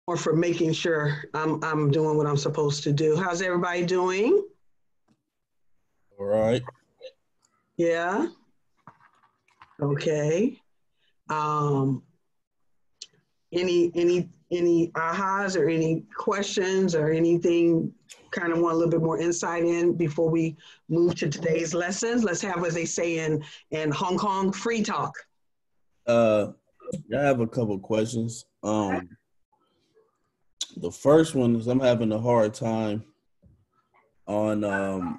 Or for making sure I'm doing what I'm supposed to do. How's everybody doing? All right. Yeah. Okay. Um, any ahas or any questions or anything kind of want a little bit more insight in before we move to today's lessons? Let's have, as they say in Hong Kong, free talk. Uh, I have a couple of questions. The first one is I'm having a hard time on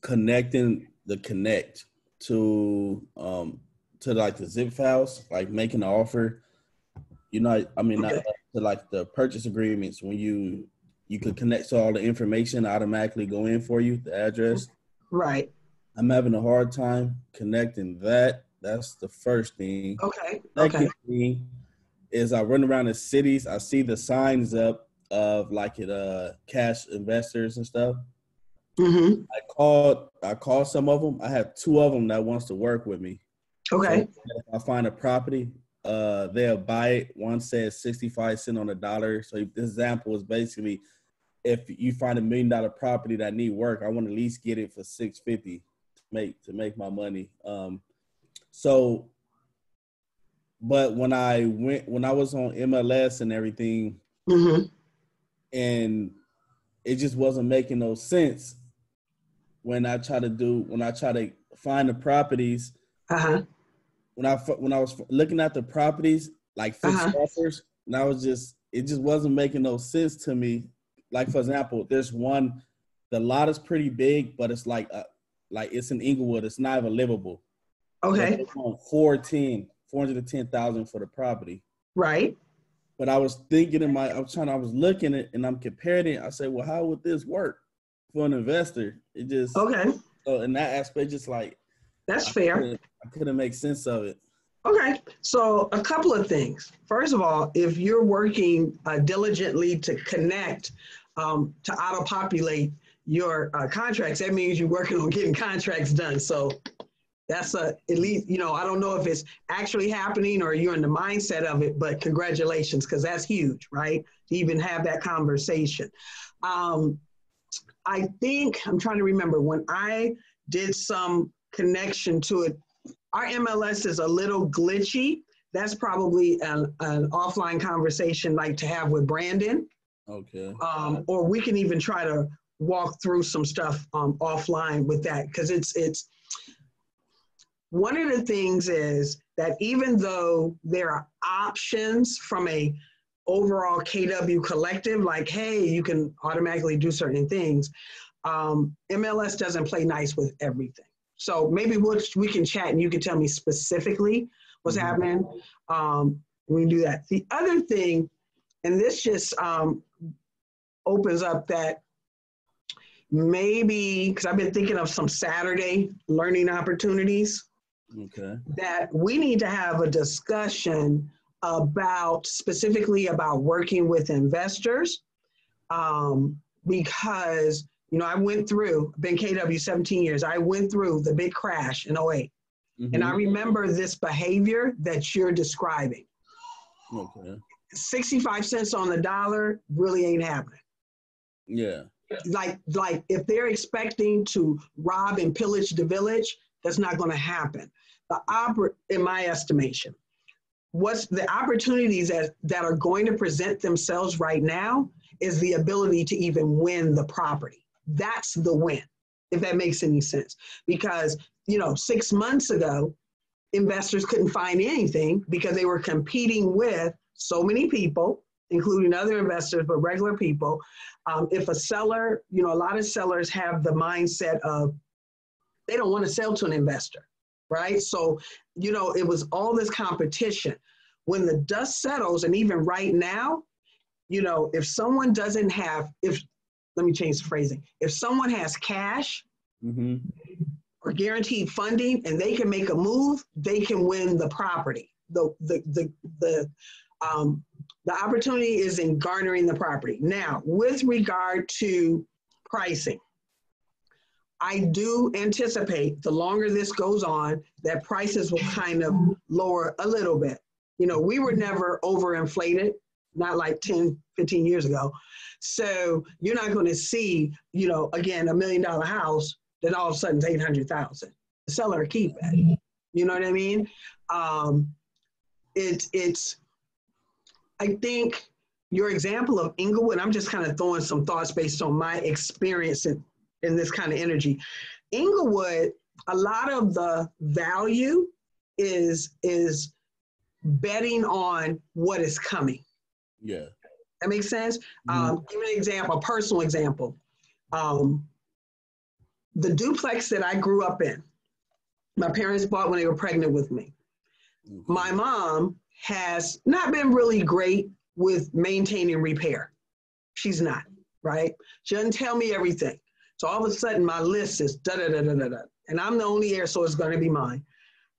connecting the connect to like the zip files, like making an offer. Not Okay. to like the purchase agreements when you could connect so all the information automatically go in for you, the address. Right. I'm having a hard time connecting that. That's the first thing. Okay. Okay. Second thing is I run around the cities. I see the signs up of like it cash investors and stuff. Mm-hmm. I called some of them. I have two of them that wants to work with me. So Okay. if I find a property, they'll buy it. One says 65 cents on the dollar. So this example is basically if you find $1 million property that need work, I want to at least get it for 650 to make my money. So but when I was on MLS and everything, Mm-hmm. and it just wasn't making no sense when I try to find the properties. Uh-huh. When I was looking at the properties like fixed Uh-huh. offers, and it just wasn't making no sense to me. Like for example, there's one, the lot is pretty big, but it's like it's in Inglewood. It's not even livable. But Okay. they want 410,000 for the property. Right. But I was thinking I was looking at it and I'm comparing it. I said, well, how would this work for an investor? It just, Okay. so in that aspect, just like, That's fair. I couldn't make sense of it. Okay, so a couple of things. First of all, if you're working diligently to connect, to auto-populate your contracts, that means you're working on getting contracts done. So that's at least, I don't know if it's actually happening or you're in the mindset of it, but congratulations, because that's huge, right? To even have that conversation. I think, I'm trying to remember, when I did some connection to it, our MLS is a little glitchy. That's probably an offline conversation like to have with Brandon. Okay. Or we can even try to walk through some stuff offline with that, because it's one of the things is that even though there are options from a overall KW collective, like, hey, you can automatically do certain things, MLS doesn't play nice with everything. So maybe we can chat and you can tell me specifically what's happening. We can do that. The other thing, and this just opens up that maybe, because I've been thinking of some Saturday learning opportunities, that we need to have a discussion specifically about working with investors, because I went through, been KW 17 years, I went through the big crash in 08. And I remember this behavior that you're describing. 65 cents on the dollar really ain't happening. Yeah. Like if they're expecting to rob and pillage the village, that's not going to happen. In my estimation, what's the opportunities that are going to present themselves right now is the ability to even win the property. That's the win, if that makes any sense. Because, 6 months ago, investors couldn't find anything because they were competing with so many people, including other investors, but regular people. If a seller, a lot of sellers have the mindset of they don't want to sell to an investor, right? So, it was all this competition. When the dust settles, and even right now, if someone doesn't have, let me change the phrasing. If someone has cash or guaranteed funding and they can make a move, they can win the property. The opportunity is in garnering the property. Now, with regard to pricing, I do anticipate the longer this goes on, that prices will kind of lower a little bit. We were never overinflated. not like 10, 15 years ago. So you're not going to see, again, $1 million house that all of a sudden is 800,000. The seller will keep it. You know what I mean? I think your example of Inglewood, I'm just kind of throwing some thoughts based on my experience in this kind of energy. Inglewood, a lot of the value is betting on what is coming. Yeah. That makes sense? Give me an example, a personal example. The duplex that I grew up in, my parents bought when they were pregnant with me. My mom has not been really great with maintaining repair. She's not, right? She doesn't tell me everything. So all of a sudden my list is da-da-da-da-da-da. And I'm the only heir, so it's going to be mine.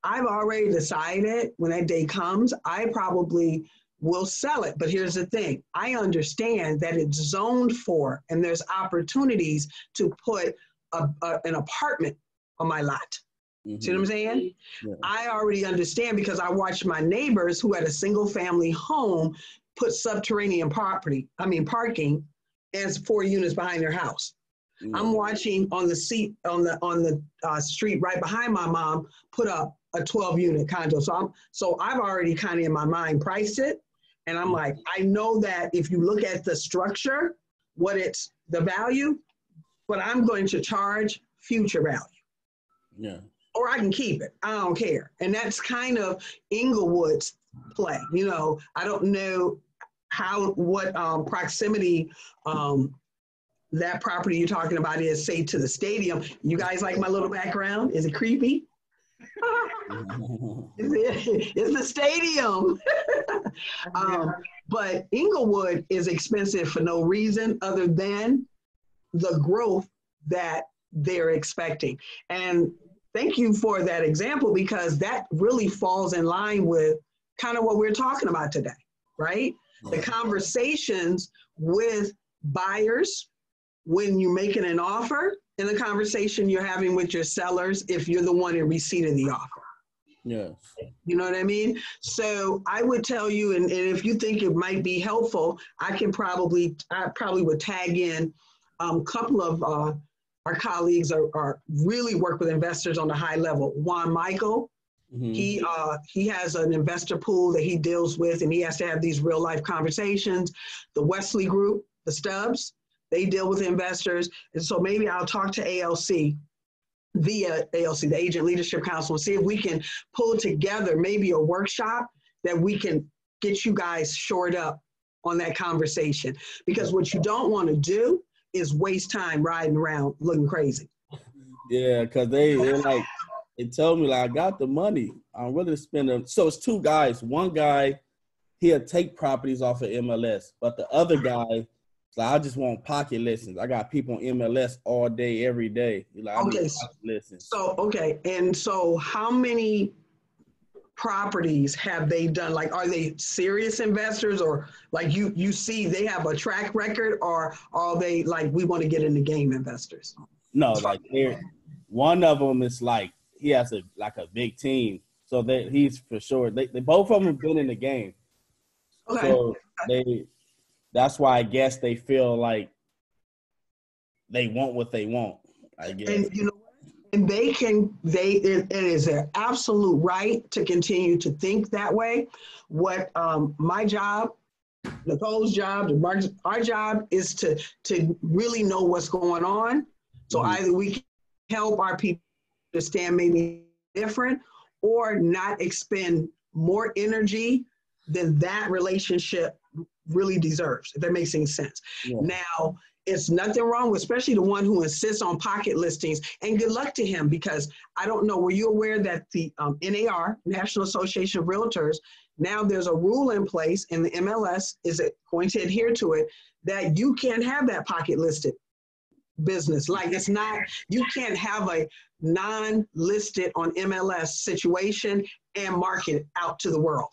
I've already decided when that day comes, I probably will sell it. But here's the thing. I understand that it's zoned for, and there's opportunities to put an apartment on my lot. See what I'm saying? Yeah. I already understand because I watched my neighbors who had a single family home put subterranean parking as 4 units behind their house. I'm watching on the street right behind my mom put up a 12-unit condo. So I've already kind of in my mind priced it. And I'm like, I know that if you look at the structure, what it's the value, but I'm going to charge future value. Yeah. Or I can keep it. I don't care. And that's kind of Inglewood's play. I don't know what proximity that property you're talking about is, say, to the stadium. You guys like my little background? Is it creepy? It's the stadium. But Inglewood is expensive for no reason other than the growth that they're expecting. And thank you for that example, because that really falls in line with kind of what we're talking about today, right? Yeah. The conversations with buyers when you're making an offer, and the conversation you're having with your sellers if you're the one in receipt of the offer. Yes. You know what I mean? So I would tell you, and if you think it might be helpful, I probably would tag in a couple of our colleagues are really work with investors on the high level. Juan Michael, he has an investor pool that he deals with, and he has to have these real life conversations. The Wesley Group, the Stubbs, they deal with investors. And so maybe I'll talk to ALC via ALC, the Agent Leadership Council, and see if we can pull together maybe a workshop that we can get you guys shored up on that conversation. Because what you don't want to do is waste time riding around looking crazy. Yeah, because they told me, like, I got the money. I'm willing to spend them. So it's two guys. One guy, he'll take properties off of MLS, but the other guy, so I just want pocket listings. I got people on MLS all day, every day. Like, okay. And so how many properties have they done? Like, are they serious investors, or like you see they have a track record, or are they like, we want to get into game investors? No, like one of them is like, he has a big team. So he's for sure. They both of them have been in the game. Okay. So that's why I guess they feel like they want what they want, I guess. And you know what? And it is their absolute right to continue to think that way. What my job, Nicole's job, our job is to really know what's going on. So either we can help our people understand maybe different, or not expend more energy than that relationship really deserves, if that makes any sense. Yeah. Now, it's nothing wrong with, especially the one who insists on pocket listings, and good luck to him, because I don't know, were you aware that the NAR, National Association of Realtors, now there's a rule in place, and the MLS is going to adhere to it, that you can't have that pocket listed business. Like, it's not, you can't have a non-listed on MLS situation and market it out to the world.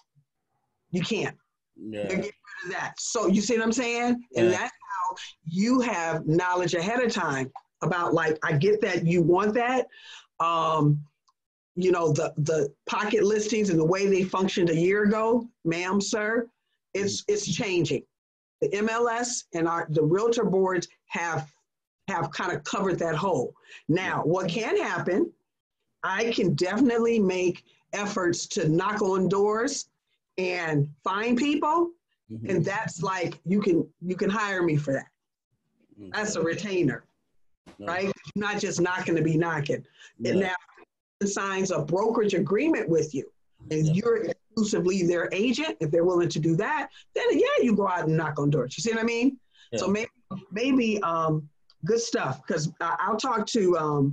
You can't. Yeah. Get rid of that. So you see what I'm saying? Yeah. And that's how you have knowledge ahead of time about, like, I get that you want that. You know, the pocket listings and the way they functioned a year ago, ma'am, sir, It's changing. The MLS and the realtor boards have kind of covered that hole. Now, what can happen, I can definitely make efforts to knock on doors and find people. And that's like, you can hire me for that. That's a retainer, right? You're not just knocking to be knocking. And now it signs a brokerage agreement with you and you're exclusively their agent. If they're willing to do that, then you go out and knock on doors. You see what I mean? So maybe good stuff. Because I'll talk to,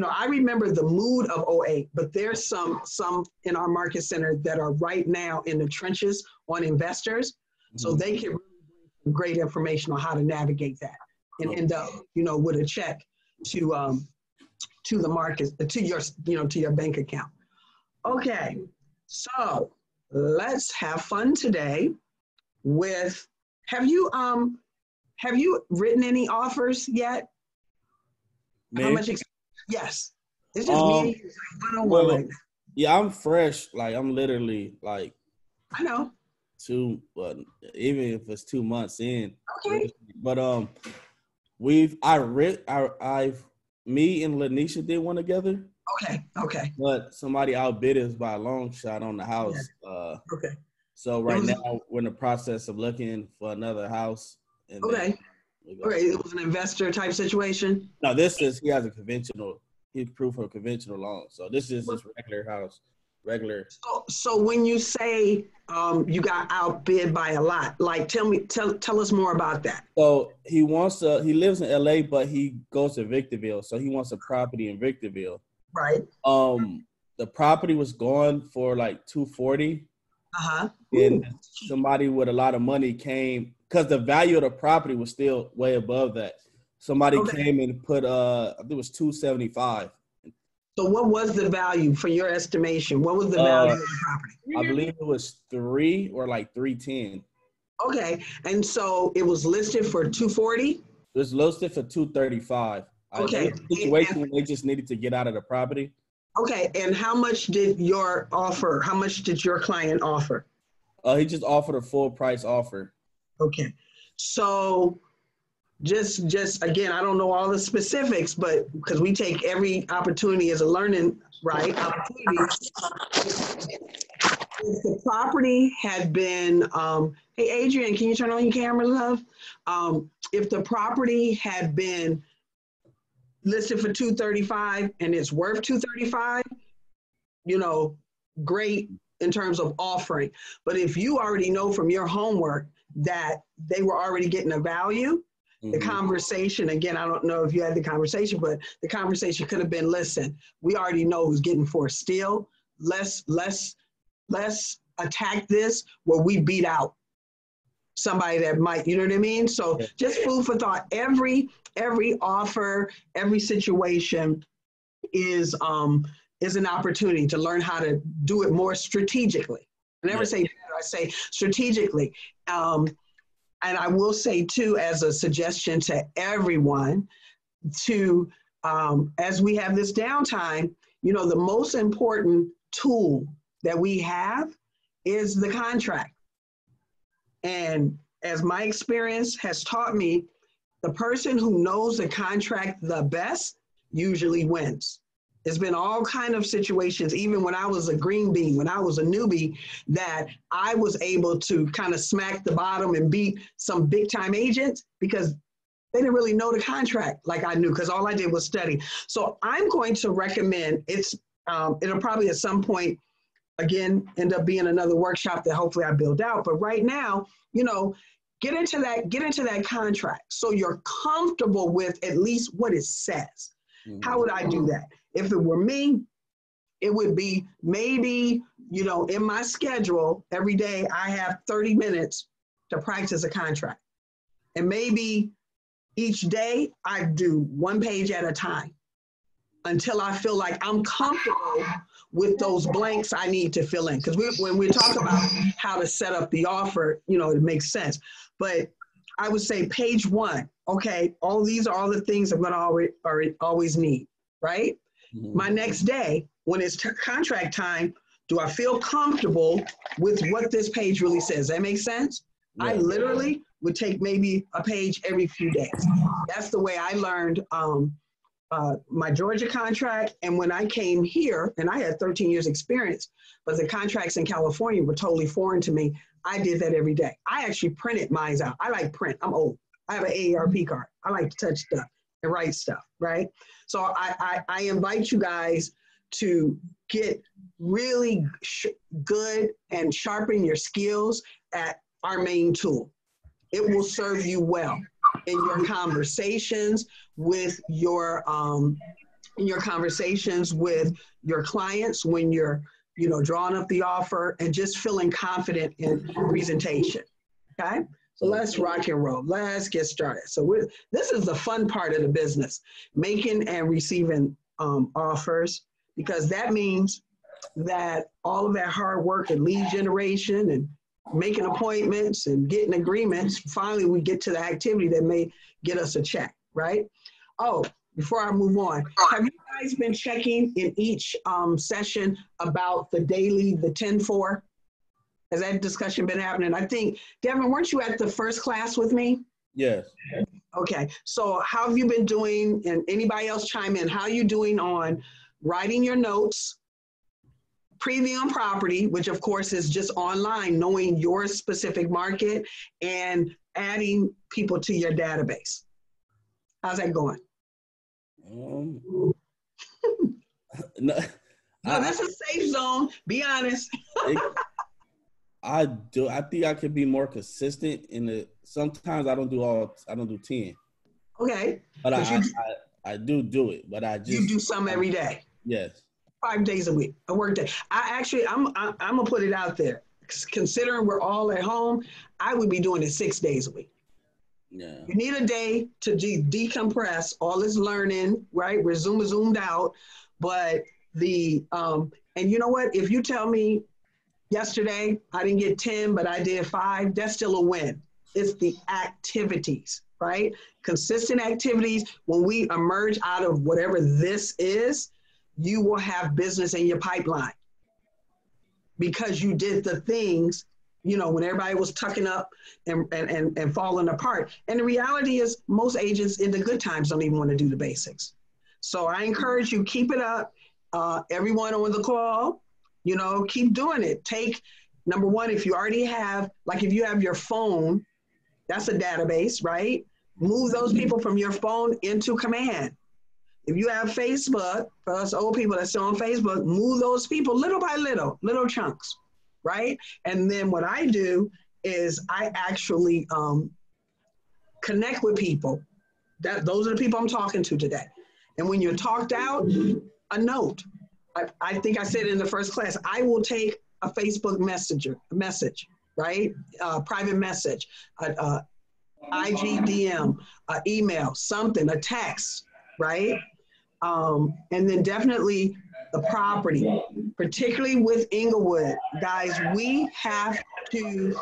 I remember the mood of '08, but there's some in our market center that are right now in the trenches on investors. So they can really bring some great information on how to navigate that and end up, with a check to the market, to your bank account. Okay, so let's have fun today with, have you written any offers yet? Me? How much yes. It's just me and you, one-on-one right now. Yeah, I'm fresh. Like, I'm literally like, I know. Even if it's 2 months in. Okay. But me and Lanisha did one together. Okay. But somebody outbid us by a long shot on the house. Yeah. Okay. So now we're in the process of looking for another house. And okay. It was an investor type situation? No, he's proof of conventional loan. So this is just regular house. So when you say you got outbid by a lot, like tell us more about that. So he lives in LA, but he goes to Victorville. So he wants a property in Victorville. Right. The property was going for like $240. And somebody with a lot of money came, because the value of the property was still way above that. Somebody came and put I think it was $275. So what was the value for your estimation? What was the value of the property? I believe it was $3 or like $310. Okay, and so it was listed for $240? It was listed for $235. Okay. Situation where they just needed to get out of the property. Okay, and how much did your client offer? He just offered a full price offer. Okay, so just again, I don't know all the specifics, but because we take every opportunity as a learning opportunity. If the property had been, hey Adrian, can you turn on your camera, love? If the property had been listed for $235 and it's worth $235, great in terms of offering. But if you already know from your homework that they were already getting a value, the conversation, again, I don't know if you had the conversation, but the conversation could have been, listen, we already know who's getting for steal. Let's attack this where we beat out somebody that might, you know what I mean? So just food for thought. Every offer, every situation is an opportunity to learn how to do it more strategically. I never say better, I say strategically. And I will say too, as a suggestion to everyone, to as we have this downtime, the most important tool that we have is the contract. And as my experience has taught me, the person who knows the contract the best usually wins. There's been all kind of situations, even when I was a green bean, when I was a newbie, that I was able to kind of smack the bottom and beat some big time agents because they didn't really know the contract like I knew, because all I did was study. So I'm going to recommend, it'll probably at some point, again, end up being another workshop that hopefully I build out. But right now, get into that contract so you're comfortable with at least what it says. How would I do that? If it were me, it would be maybe, in my schedule, every day I have 30 minutes to practice a contract. And maybe each day I do one page at a time until I feel like I'm comfortable with those blanks I need to fill in. Because when we talk about how to set up the offer, it makes sense. But I would say page 1, okay, all these are all the things I'm going to always need, right? My next day, when it's contract time, Do I feel comfortable with what this page really says? That makes sense? Yeah. I literally would take maybe a page every few days. That's the way I learned my Georgia contract. And when I came here, and I had 13 years experience, but the contracts in California were totally foreign to me. I did that every day. I actually printed mine out. I like print. I'm old. I have an AARP card. I like to touch stuff and write stuff, right? So I invite you guys to get really good and sharpen your skills at our main tool. It will serve you well in your conversations with your clients, when you're, drawing up the offer and just feeling confident in presentation. Okay, so let's rock and roll. Let's get started. So this is the fun part of the business, making and receiving offers, because that means that all of that hard work and lead generation and making appointments and getting agreements, finally we get to the activity that may get us a check, right? Oh, before I move on, have you guys been checking in each session about the daily, the 10-4? Has that discussion been happening? I think, Devin, weren't you at the first class with me? Yes. Okay, so how have you been doing, and anybody else chime in, how are you doing on writing your notes, previewing property, which of course is just online, knowing your specific market, and adding people to your database? How's that going? No, No, this is safe zone. Be honest. I think I could be more consistent in the. Sometimes I don't do 10. Okay. But I do it. But I just you do some every day. Yes. 5 days a week, a work day. I'm gonna put it out there. Considering we're all at home, I would be doing it 6 days a week. Yeah. You need a day to decompress all this learning, right? We're zoomed out, but and you know what? If you tell me yesterday I didn't get 10, but I did 5, that's still a win. It's the activities, right? Consistent activities. When we emerge out of whatever this is, you will have business in your pipeline because you did the things, when everybody was tucking up and falling apart. And the reality is most agents in the good times don't even want to do the basics. So I encourage you, keep it up. Everyone on the call, keep doing it. Take, number one, if you already have, if you have your phone, that's a database, right? Move those people from your phone into Command. If you have Facebook, for us old people that still on Facebook, move those people little by little chunks, right? And then what I do is I actually connect with people. Those are the people I'm talking to today. And when you're talked out, a note. I think I said in the first class, I will take a Facebook message, right? Private message, IG DM, email, something, a text, right? And then definitely the property, particularly with Inglewood. Guys, we have to.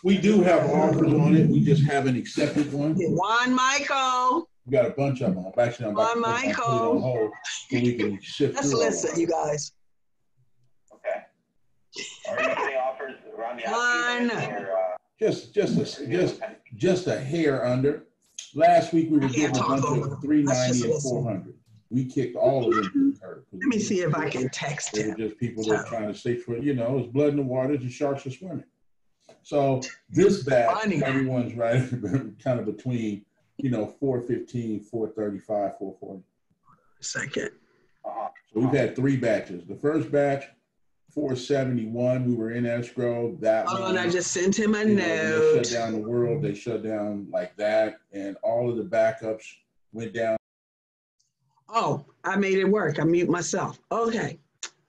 We do have offers on it. We just haven't accepted one. Juan Michael. We got a bunch of them. Actually, I'm about to put it on hold so we can shift through. Let's listen, you guys. Okay. Are you getting offers around the Just a hair under. Last week we were getting a bunch of 390 and 400. We kicked all of them to the curb. Let me see if I can text him. They were just people that were trying to stay for, it's blood in the water, the sharks are swimming. So this batch, everyone's right kind of between, 415, 435, 440. Second. So we've had 3 batches. The first batch, 471, we were in escrow. That one, and I just sent him a note. They shut down the world. They shut down like that. And all of the backups went down. Oh, I made it work. I mute myself. Okay,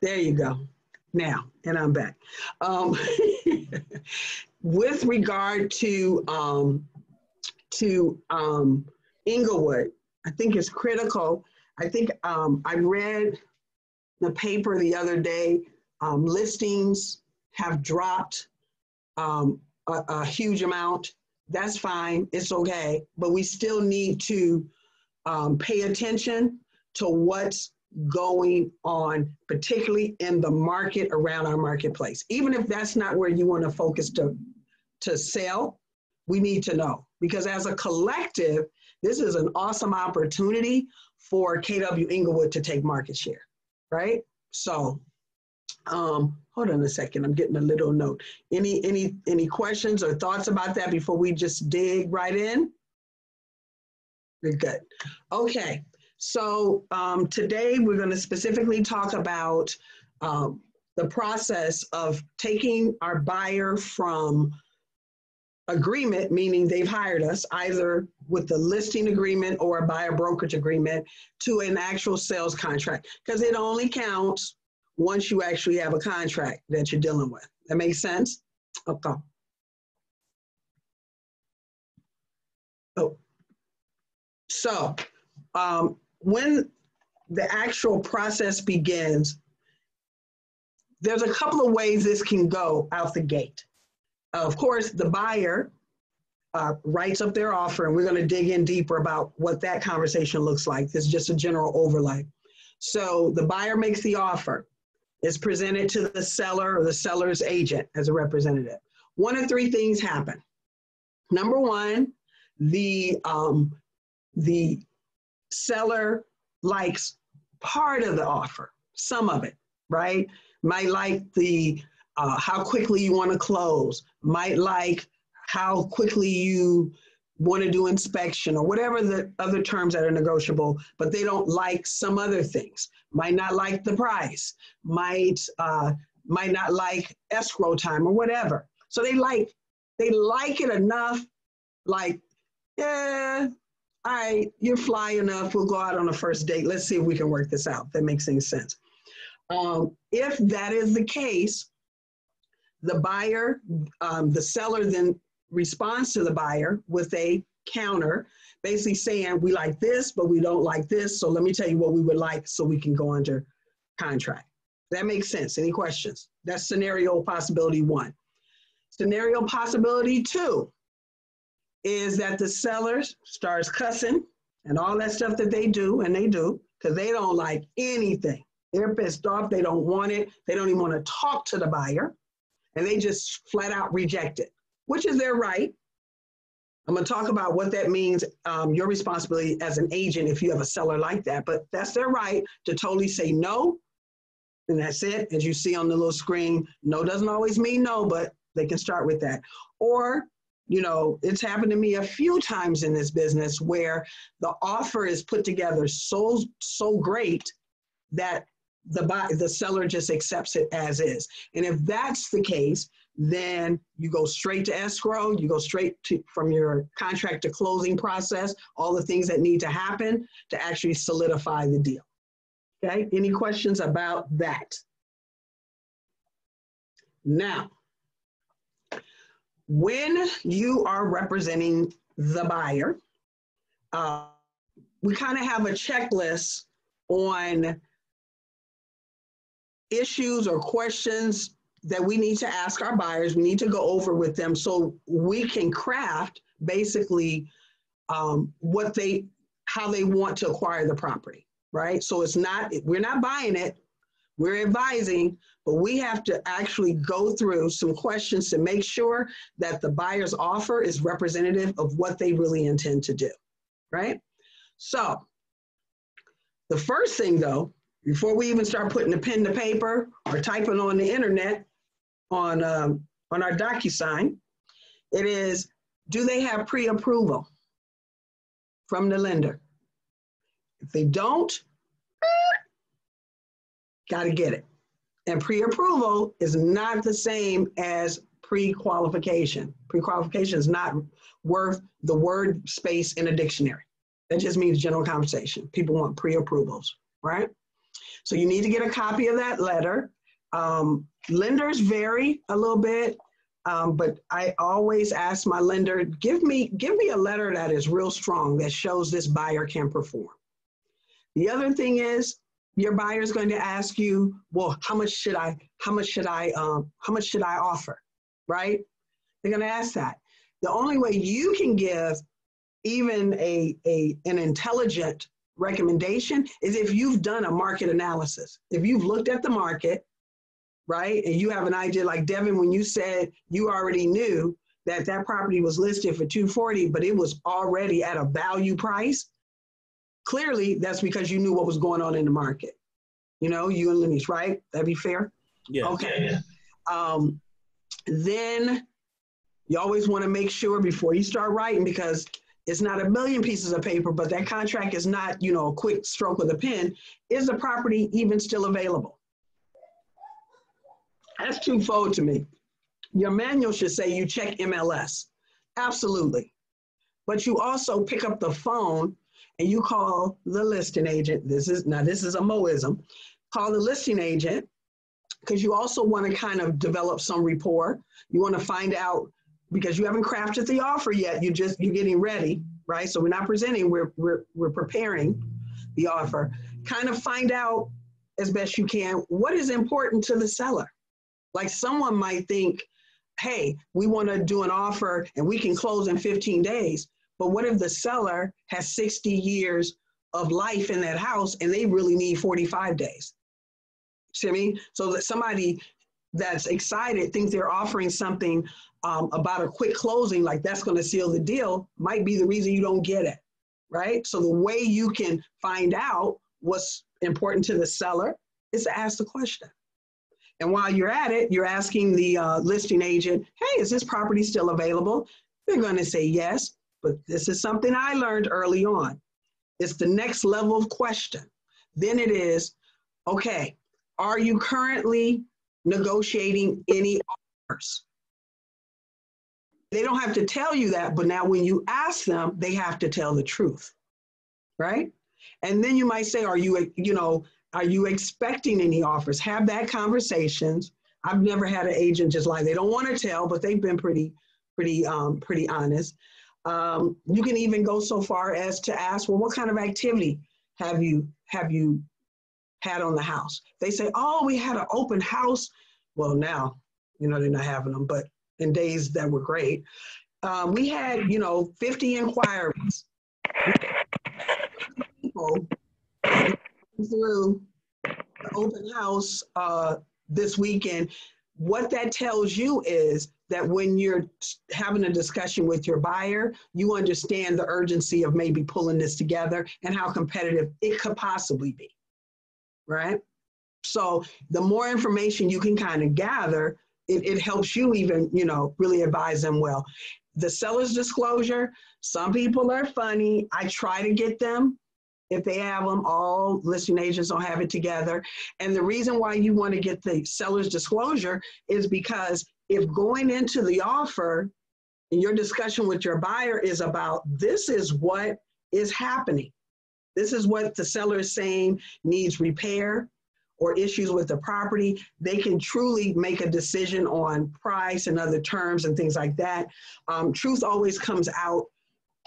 there you go. Now, and I'm back. With regard to Inglewood, I think it's critical. I think I read the paper the other day. Listings have dropped a huge amount. That's fine. It's okay. But we still need to pay attention to what's going on, particularly in the market around our marketplace. Even if that's not where you want to focus to sell, we need to know. Because as a collective, this is an awesome opportunity for KW Inglewood to take market share, right? So, hold on a second, I'm getting a little note. Any questions or thoughts about that before we just dig right in? We're good. Okay, so today we're going to specifically talk about the process of taking our buyer from agreement, meaning they've hired us either with the listing agreement or a buyer brokerage agreement, to an actual sales contract, because it only counts once you actually have a contract that you're dealing with. That makes sense? Okay. Oh. So when the actual process begins, there's a couple of ways this can go out the gate. Of course, the buyer writes up their offer, and we're going to dig in deeper about what that conversation looks like. This is just a general overlay. So the buyer makes the offer. It's presented to the seller or the seller's agent as a representative. One of three things happen. Number one, the seller likes part of the offer, some of it, right? Might like the how quickly you want to close, might like how quickly you want to do inspection, or whatever the other terms that are negotiable, but they don't like some other things. Might not like the price, might not like escrow time or whatever. So they like it enough, like, yeah, all right, you're fly enough, we'll go out on a first date. Let's see if we can work this out. That makes any sense. If that is the case, the buyer, the seller then responds to the buyer with a counter, basically saying, we like this, but we don't like this. So let me tell you what we would like so we can go under contract. That makes sense. Any questions? That's scenario possibility one. Scenario possibility two is that the seller starts cussing and all that stuff that they do, and they do, because they don't like anything. They're pissed off. They don't want it. They don't even want to talk to the buyer. And they just flat out reject it, which is their right. I'm going to talk about what that means, your responsibility as an agent if you have a seller like that, but that's their right to totally say no, and that's it. As you see on the little screen, no doesn't always mean no, but they can start with that. Or, you know, it's happened to me a few times in this business where the offer is put together so great that the seller just accepts it as is. And if that's the case, then you go straight to escrow, you go straight to from your contract to closing process, all the things that need to happen to actually solidify the deal. Okay, any questions about that? Now, when you are representing the buyer, we kind of have a checklist on issues or questions that we need to ask our buyers. We need to go over with them so we can craft basically how they want to acquire the property, right? So we're not buying it, we're advising, but we have to actually go through some questions to make sure that the buyer's offer is representative of what they really intend to do, right? So the first thing though, before we even start putting the pen to paper or typing on the internet on our DocuSign, it is, do they have pre-approval from the lender? If they don't, got to get it. And pre-approval is not the same as pre-qualification. Pre-qualification is not worth the word space in a dictionary. That just means general conversation. People want pre-approvals, right? So you need to get a copy of that letter. Lenders vary a little bit, but I always ask my lender, give me a letter that is real strong that shows this buyer can perform. The other thing is, your buyer is going to ask you, well, how much should I offer, right? They're going to ask that. The only way you can give even an intelligent recommendation is if you've done a market analysis. If you've looked at the market, right, and you have an idea, like Devin, when you said you already knew that that property was listed for $240, but it was already at a value price, clearly that's because you knew what was going on in the market. You know, you and Lenise, right? That'd be fair? Yeah. Okay. Then you always want to make sure before you start writing, because it's not a million pieces of paper, but that contract is not, you know, a quick stroke of the pen. Is the property even still available? That's twofold to me. Your manual should say you check MLS. Absolutely. But you also pick up the phone and you call the listing agent. This is a Moism. Call the listing agent, because you also want to kind of develop some rapport. You want to find out, because you haven't crafted the offer yet. You're getting ready, right? So we're not presenting, we're preparing the offer. Kind of find out as best you can what is important to the seller. Like someone might think, hey, we want to do an offer and we can close in 15 days. But what if the seller has 60 years of life in that house and they really need 45 days? See what I mean? So that somebody that's excited thinks they're offering something about a quick closing, like that's going to seal the deal, might be the reason you don't get it, right? So the way you can find out what's important to the seller is to ask the question. And while you're at it, you're asking the listing agent, hey, is this property still available? They're going to say yes, but this is something I learned early on. It's the next level of question. Then it is, okay, are you currently negotiating any offers? They don't have to tell you that, but now when you ask them, they have to tell the truth, right? And then you might say, are you expecting any offers? Have that conversations. I've never had an agent just lie. They don't want to tell, but they've been pretty honest. You can even go so far as to ask, well, what kind of activity have you had on the house? They say, oh, we had an open house. Well, now, they're not having them, but in days that were great, we had, 50 inquiries. People through the open house this weekend. What that tells you is that when you're having a discussion with your buyer, you understand the urgency of maybe pulling this together and how competitive it could possibly be, right? So the more information you can kind of gather, it helps you even, really advise them well. The seller's disclosure, some people are funny. I try to get them. If they have them, all listing agents don't have it together. And the reason why you want to get the seller's disclosure is because if going into the offer and your discussion with your buyer is about, this is what is happening. This is what the seller is saying needs repair or issues with the property, they can truly make a decision on price and other terms and things like that. Truth always comes out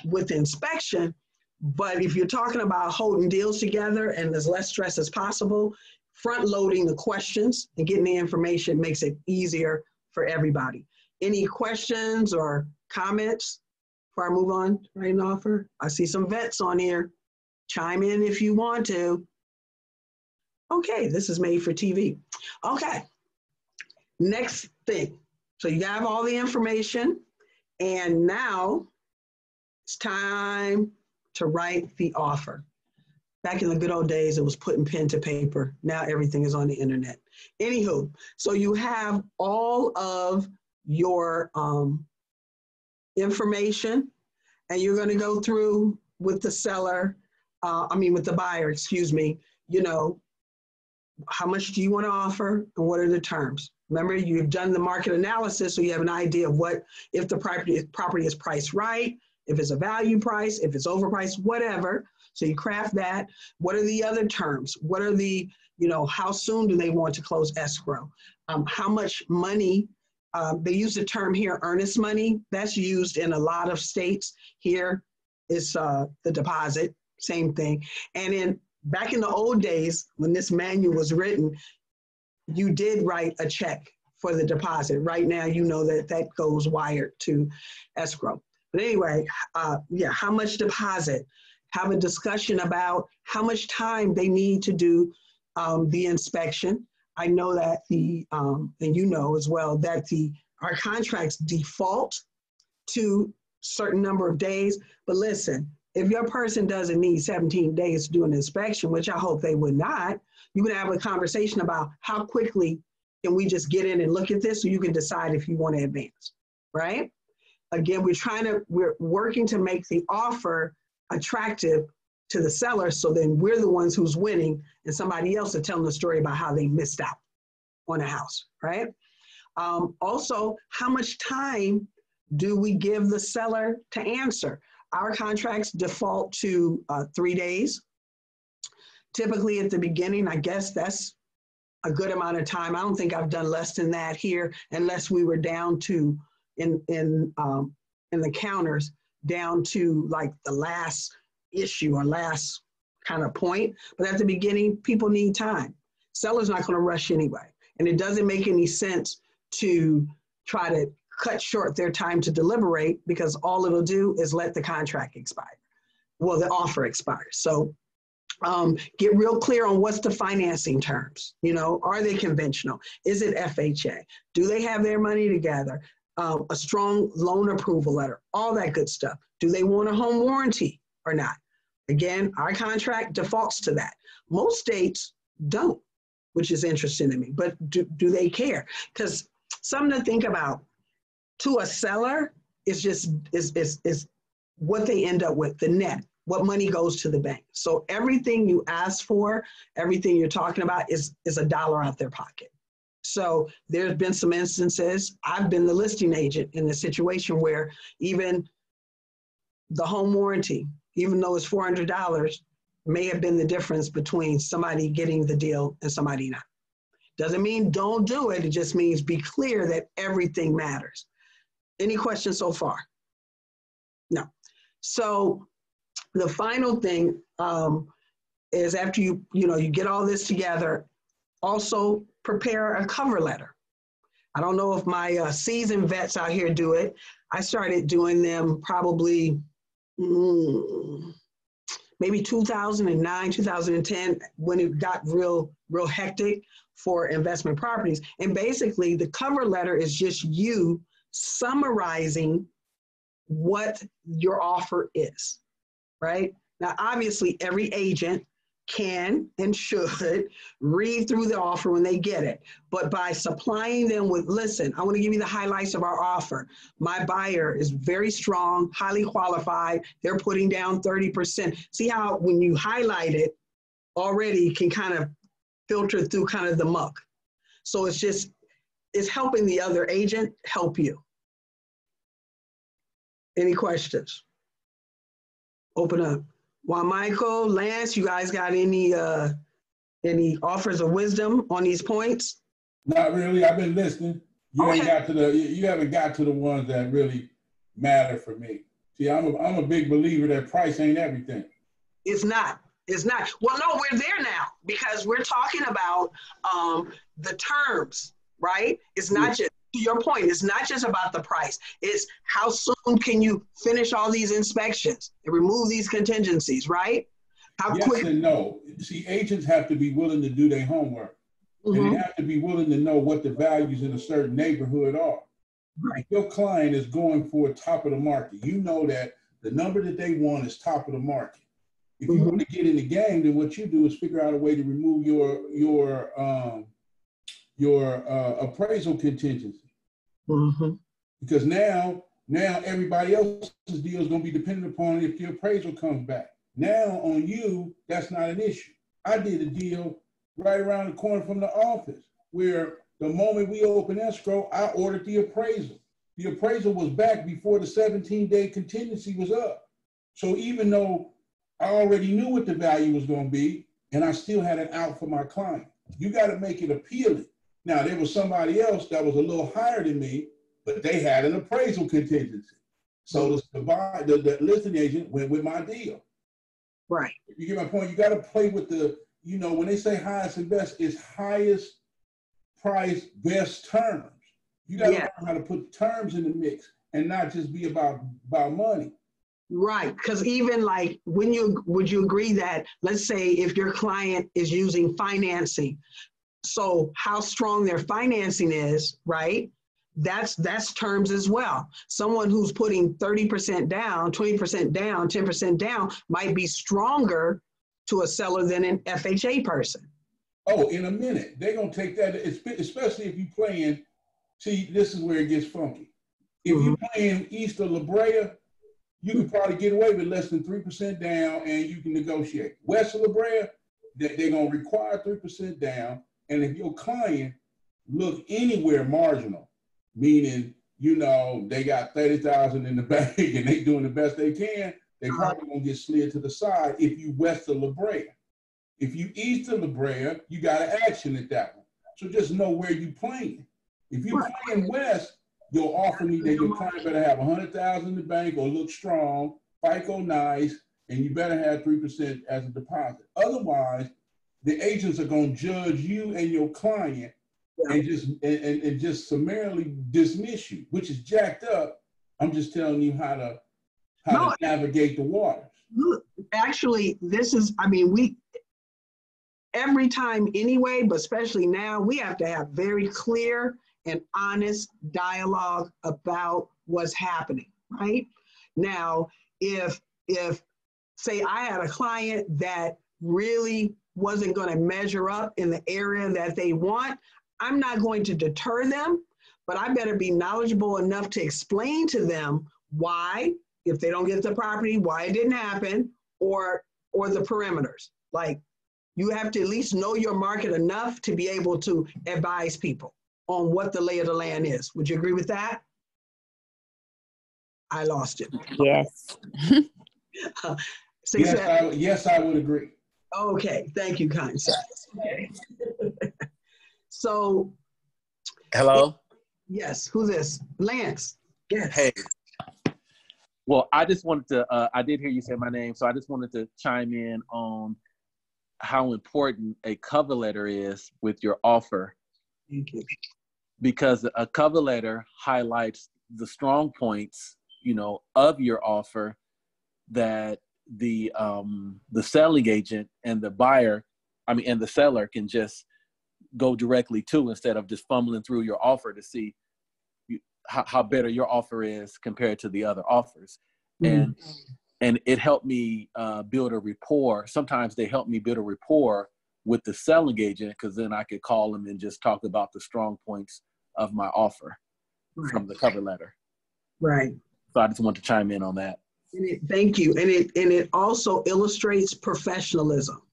with inspection. But if you're talking about holding deals together and as less stress as possible, front loading the questions and getting the information makes it easier for everybody. Any questions or comments before I move on to writing an offer? I see some vets on here. Chime in if you want to. Okay, this is made for TV. Okay, next thing. So you have all the information and now it's time to write the offer. Back in the good old days, it was putting pen to paper. Now everything is on the internet. Anywho, so you have all of your information and you're gonna go through with the seller, with the buyer, excuse me, how much do you wanna offer and what are the terms? Remember, you've done the market analysis, so you have an idea of what, if the property is priced right, if it's a value price, if it's overpriced, whatever. So you craft that. What are the other terms? What are the, how soon do they want to close escrow? How much money, they use the term here, earnest money. That's used in a lot of states. Here is the deposit, same thing. And back in the old days, when this manual was written, you did write a check for the deposit. Right now, that goes wired to escrow. But anyway, how much deposit? have a discussion about how much time they need to do the inspection. I know that and you know as well, that our contracts default to certain number of days. But listen, if your person doesn't need 17 days to do an inspection, which I hope they would not, you can have a conversation about how quickly can we just get in and look at this so you can decide if you want to advance, right? Again, we're working to make the offer attractive to the seller, so then we're the ones who's winning and somebody else is telling the story about how they missed out on a house, right? Also, how much time do we give the seller to answer? Our contracts default to 3 days. Typically at the beginning, I guess that's a good amount of time. I don't think I've done less than that here, unless we were down to, in the counters, down to like the last issue or last kind of point. But at the beginning, people need time. Seller's not going to rush anyway. And it doesn't make any sense to try to cut short their time to deliberate, because all it'll do is let the contract expire. Well, the offer expires. So get real clear on what's the financing terms. You know, are they conventional? Is it FHA? Do they have their money together? A strong loan approval letter, all that good stuff. Do they want a home warranty or not? Again, our contract defaults to that. Most states don't, which is interesting to me, but do they care? Because something to think about, to a seller, is just is what they end up with, the net, what money goes to the bank. So everything you ask for, everything you're talking about is a dollar out their pocket. So there's been some instances, I've been the listing agent in a situation where even the home warranty, even though it's $400, may have been the difference between somebody getting the deal and somebody not. Doesn't mean don't do it. It just means be clear that everything matters. Any questions so far? No. So the final thing is, after you get all this together, also prepare a cover letter. I don't know if my seasoned vets out here do it. I started doing them probably maybe 2009, 2010, when it got real hectic for investment properties. And basically the cover letter is just you summarizing what your offer is, right? Now, obviously every agent can and should read through the offer when they get it. But by supplying them with, listen, I want to give you the highlights of our offer. My buyer is very strong, highly qualified. They're putting down 30%. See how when you highlight it, already can kind of filter through kind of the muck. So it's helping the other agent help you. Any questions? Open up. Juan Michael, Lance, you guys got any offers of wisdom on these points? Not really. I've been listening. You haven't got to the ones that really matter for me. See, I'm a big believer that price ain't everything. It's not. It's not. Well, no, we're there now, because we're talking about the terms, right? It's not just, to your point, it's not just about the price. It's how soon can you finish all these inspections and remove these contingencies, right? How yes quick? And no. See, agents have to be willing to do their homework. Mm-hmm. And they have to be willing to know what the values in a certain neighborhood are. Right. If your client is going for top of the market, you know that the number that they want is top of the market. If you want to get in the game, then what you do is figure out a way to remove your appraisal contingency. Mm-hmm. Because now everybody else's deal is going to be dependent upon if your appraisal comes back. Now on you, that's not an issue. I did a deal right around the corner from the office where the moment we opened escrow, I ordered the appraisal. The appraisal was back before the 17-day contingency was up. So even though I already knew what the value was going to be, and I still had it out for my client. You got to make it appealing. Now, there was somebody else that was a little higher than me, but they had an appraisal contingency. So the listing agent went with my deal. Right. You get my point? You got to play with when they say highest and best, it's highest price, best terms. You got to learn how to put terms in the mix and not just be about money. Right, because even like would you agree that, let's say if your client is using financing, so how strong their financing is, right? That's terms as well. Someone who's putting 30% down, 20% down, 10% down might be stronger to a seller than an FHA person. Oh, in a minute. They're going to take that, especially if you're playing. See, this is where it gets funky. If you're playing East of La Brea, you can probably get away with less than 3% down and you can negotiate. West of La Brea, they're going to require 3% down. And if your client look anywhere marginal, meaning, you know, they got 30,000 in the bank and they doing the best they can, they probably going to get slid to the side if you west of La Brea. If you east of La Brea, you got to action at that one. So just know where you playing. If you're playing west, your offer need that your client better have 100,000 in the bank or look strong, FICO nice, and you better have 3% as a deposit. Otherwise, the agents are going to judge you and your client and just summarily dismiss you, which is jacked up. I'm just telling you how to navigate the waters. Actually, this is, I mean, every time anyway, but especially now, we have to have very clear and honest dialogue about what's happening, right? Now, if say I had a client that really wasn't going to measure up in the area that they want, I'm not going to deter them, but I better be knowledgeable enough to explain to them why, if they don't get the property, why it didn't happen, or the perimeters. Like, you have to at least know your market enough to be able to advise people on what the lay of the land is. Would you agree with that? I lost it. Yes. Yes, I would agree. Okay, thank you, kind sir. Okay. So. Hello? Yes, who's this? Lance. Yes. Hey. Well, I just wanted to, I did hear you say my name, so I just wanted to chime in on how important a cover letter is with your offer. Thank you. Because a cover letter highlights the strong points, you know, of your offer that the selling agent and the buyer, and the seller can just go directly to, instead of just fumbling through your offer to see how better your offer is compared to the other offers. And it helped me build a rapport. Sometimes they help me build a rapport with the selling agent, because then I could call them and just talk about the strong points of my offer from the cover letter. Right. So I just want to chime in on that. Thank you. And it also illustrates professionalism,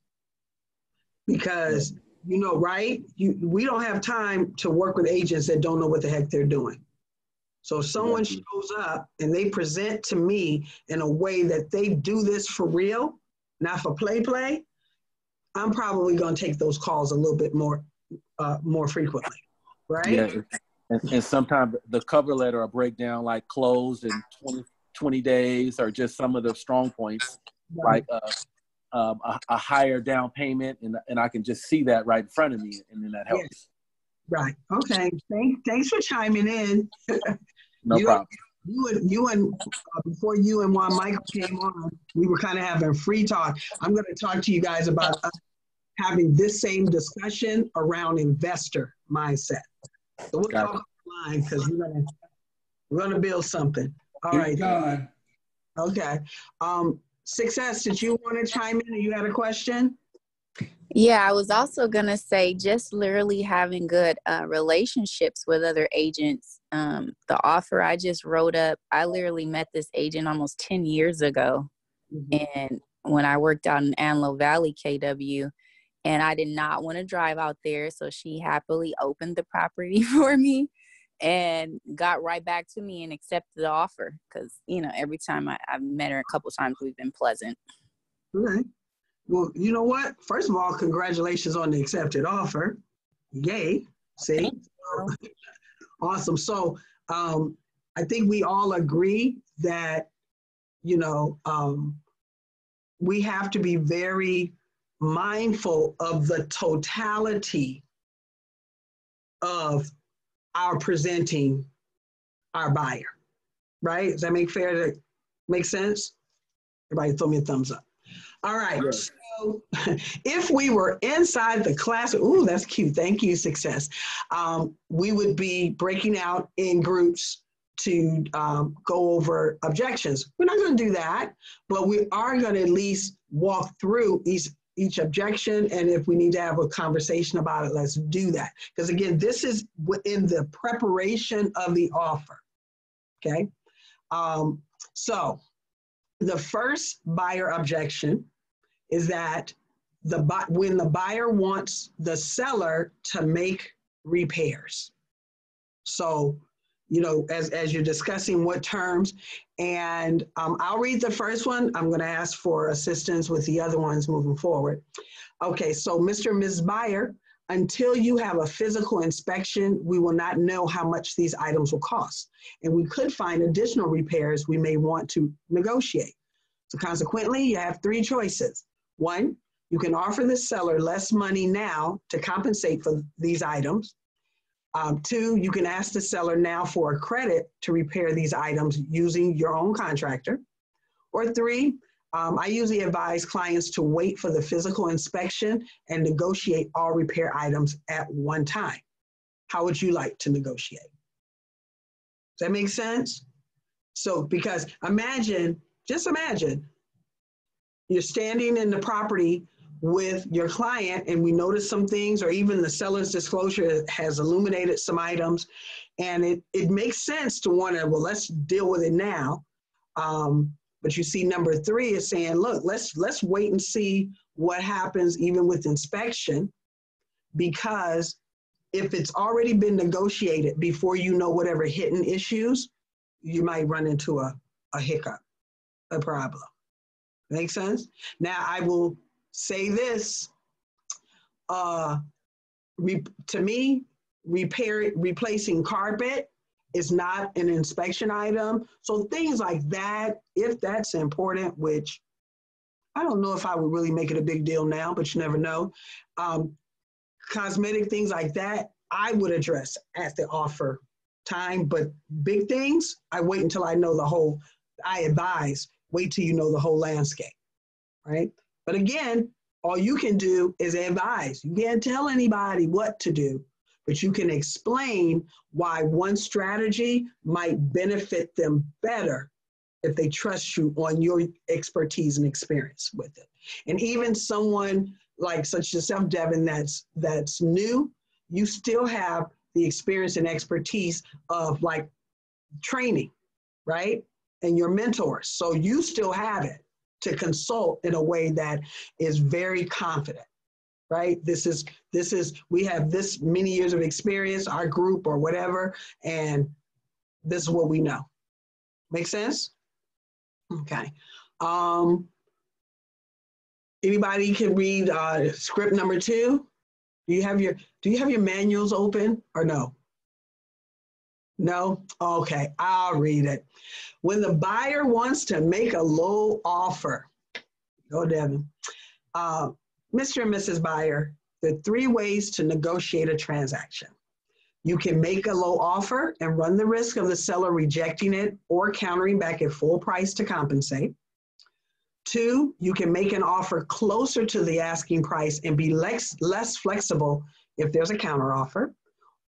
because, you know, right? We don't have time to work with agents that don't know what the heck they're doing. So if someone shows up and they present to me in a way that they do this for real, not for play, I'm probably going to take those calls a little bit more frequently, right? Yeah, and sometimes the cover letter will break down like closed in 20 days, or just some of the strong points, like a higher down payment, and I can just see that right in front of me, and then that helps. Yes. Right. Okay. Thanks for chiming in. No problem. You and before you and Juan Michael came on, we were kind of having free talk. I'm going to talk to you guys about us having this same discussion around investor mindset. So we'll talk offline, because we're gonna build something. All right. Time. Okay. Success, did you want to chime in, or you had a question? Yeah, I was also going to say, just literally having good relationships with other agents. The offer I just wrote up, I literally met this agent almost 10 years ago. And when I worked out in Antelope Valley, KW, and I did not want to drive out there. So she happily opened the property for me and got right back to me and accepted the offer. Because, you know, every time I've met her a couple times, we've been pleasant. Okay. Well, you know what? First of all, congratulations on the accepted offer. Yay. See? Awesome. So I think we all agree that, you know, we have to be very mindful of the totality of our presenting our buyer, right? Does that make sense? Everybody throw me a thumbs up. All right. Yes. So if we were inside the class, ooh, that's cute. Thank you, Success. We would be breaking out in groups to go over objections. We're not going to do that, but we are going to at least walk through each objection. And if we need to have a conversation about it, let's do that. Because again, this is within the preparation of the offer. Okay. So the first buyer objection is that when the buyer wants the seller to make repairs. So, you know, as you're discussing what terms, and I'll read the first one. I'm going to ask for assistance with the other ones moving forward. Okay, so Mr. and Ms. Buyer, until you have a physical inspection, we will not know how much these items will cost. And we could find additional repairs we may want to negotiate. So consequently, you have three choices. One, you can offer the seller less money now to compensate for these items. Two, you can ask the seller now for a credit to repair these items using your own contractor. Or three, I usually advise clients to wait for the physical inspection and negotiate all repair items at one time. How would you like to negotiate? Does that make sense? So, because just imagine, you're standing in the property with your client and we notice some things, or even the seller's disclosure has illuminated some items, and it makes sense to want to, well, let's deal with it now. But you see number three is saying, look, let's wait and see what happens even with inspection, because if it's already been negotiated before you know whatever hidden issues, you might run into a hiccup, a problem. Make sense? Now, I will say this, to me, replacing carpet is not an inspection item. So things like that, if that's important, which I don't know if I would really make it a big deal now, but you never know. Cosmetic things like that, I would address at the offer time, but big things, I wait until I know I advise, wait till you know the whole landscape, right? But again, all you can do is advise. You can't tell anybody what to do, but you can explain why one strategy might benefit them better if they trust you on your expertise and experience with it. And even someone like such yourself, Devin, that's new, you still have the experience and expertise of like training, right? And your mentors. So you still have it to consult in a way that is very confident, right? We have this many years of experience, our group or whatever, and this is what we know. Make sense? Okay. Anybody can read script number 2? Do you have your manuals open or no? No? Okay, I'll read it. When the buyer wants to make a low offer, go Devin. Mr. and Mrs. Buyer, there are 3 ways to negotiate a transaction. You can make a low offer and run the risk of the seller rejecting it or countering back at full price to compensate. 2, you can make an offer closer to the asking price and be less flexible if there's a counter offer.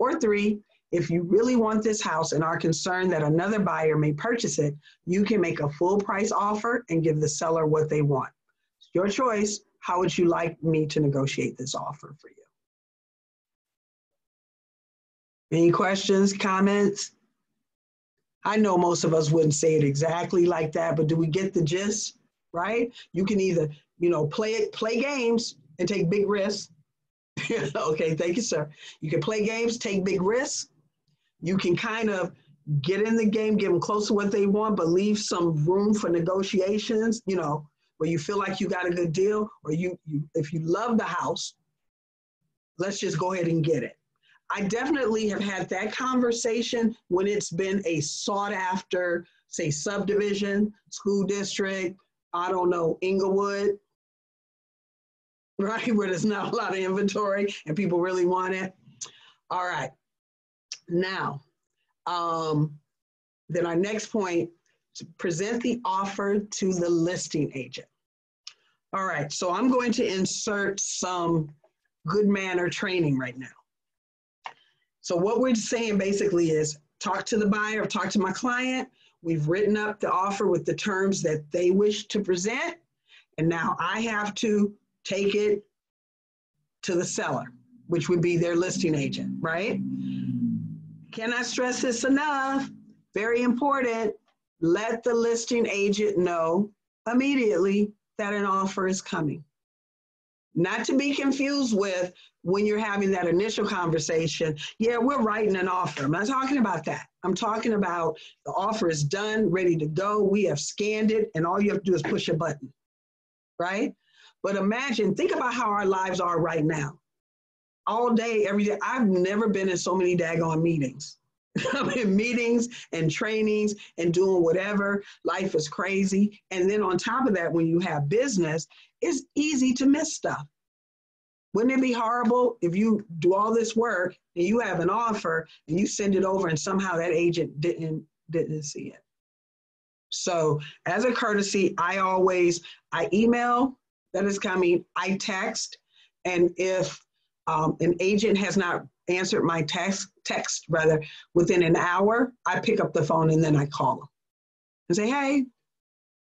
Or 3, if you really want this house and are concerned that another buyer may purchase it, you can make a full price offer and give the seller what they want. It's your choice. How would you like me to negotiate this offer for you? Any questions, comments? I know most of us wouldn't say it exactly like that, but do we get the gist, right? You can either, play games and take big risks. Okay, thank you, sir. You can play games, take big risks. You can kind of get in the game, get them close to what they want, but leave some room for negotiations, where you feel like you got a good deal, or if you love the house, let's just go ahead and get it. I definitely have had that conversation when it's been a sought after, say, subdivision, school district, I don't know, Inglewood, right? Where there's not a lot of inventory and people really want it. All right. Now, then our next point, present the offer to the listing agent. All right, so I'm going to insert some good manner training right now. So what we're saying basically is talk to the buyer, talk to my client. We've written up the offer with the terms that they wish to present. And now I have to take it to the seller, which would be their listing agent, right? Cannot stress this enough. Very important. Let the listing agent know immediately that an offer is coming. Not to be confused with when you're having that initial conversation. Yeah, we're writing an offer. I'm not talking about that. I'm talking about the offer is done, ready to go. We have scanned it, and all you have to do is push a button, right? But imagine, think about how our lives are right now. All day, every day. I've never been in so many daggone meetings. I'm in meetings and trainings and doing whatever. Life is crazy. And then on top of that, when you have business, it's easy to miss stuff. Wouldn't it be horrible if you do all this work and you have an offer and you send it over and somehow that agent didn't see it? So as a courtesy, I email that is coming, I text, and if an agent has not answered my text within an hour, I pick up the phone and then I call them and say, hey,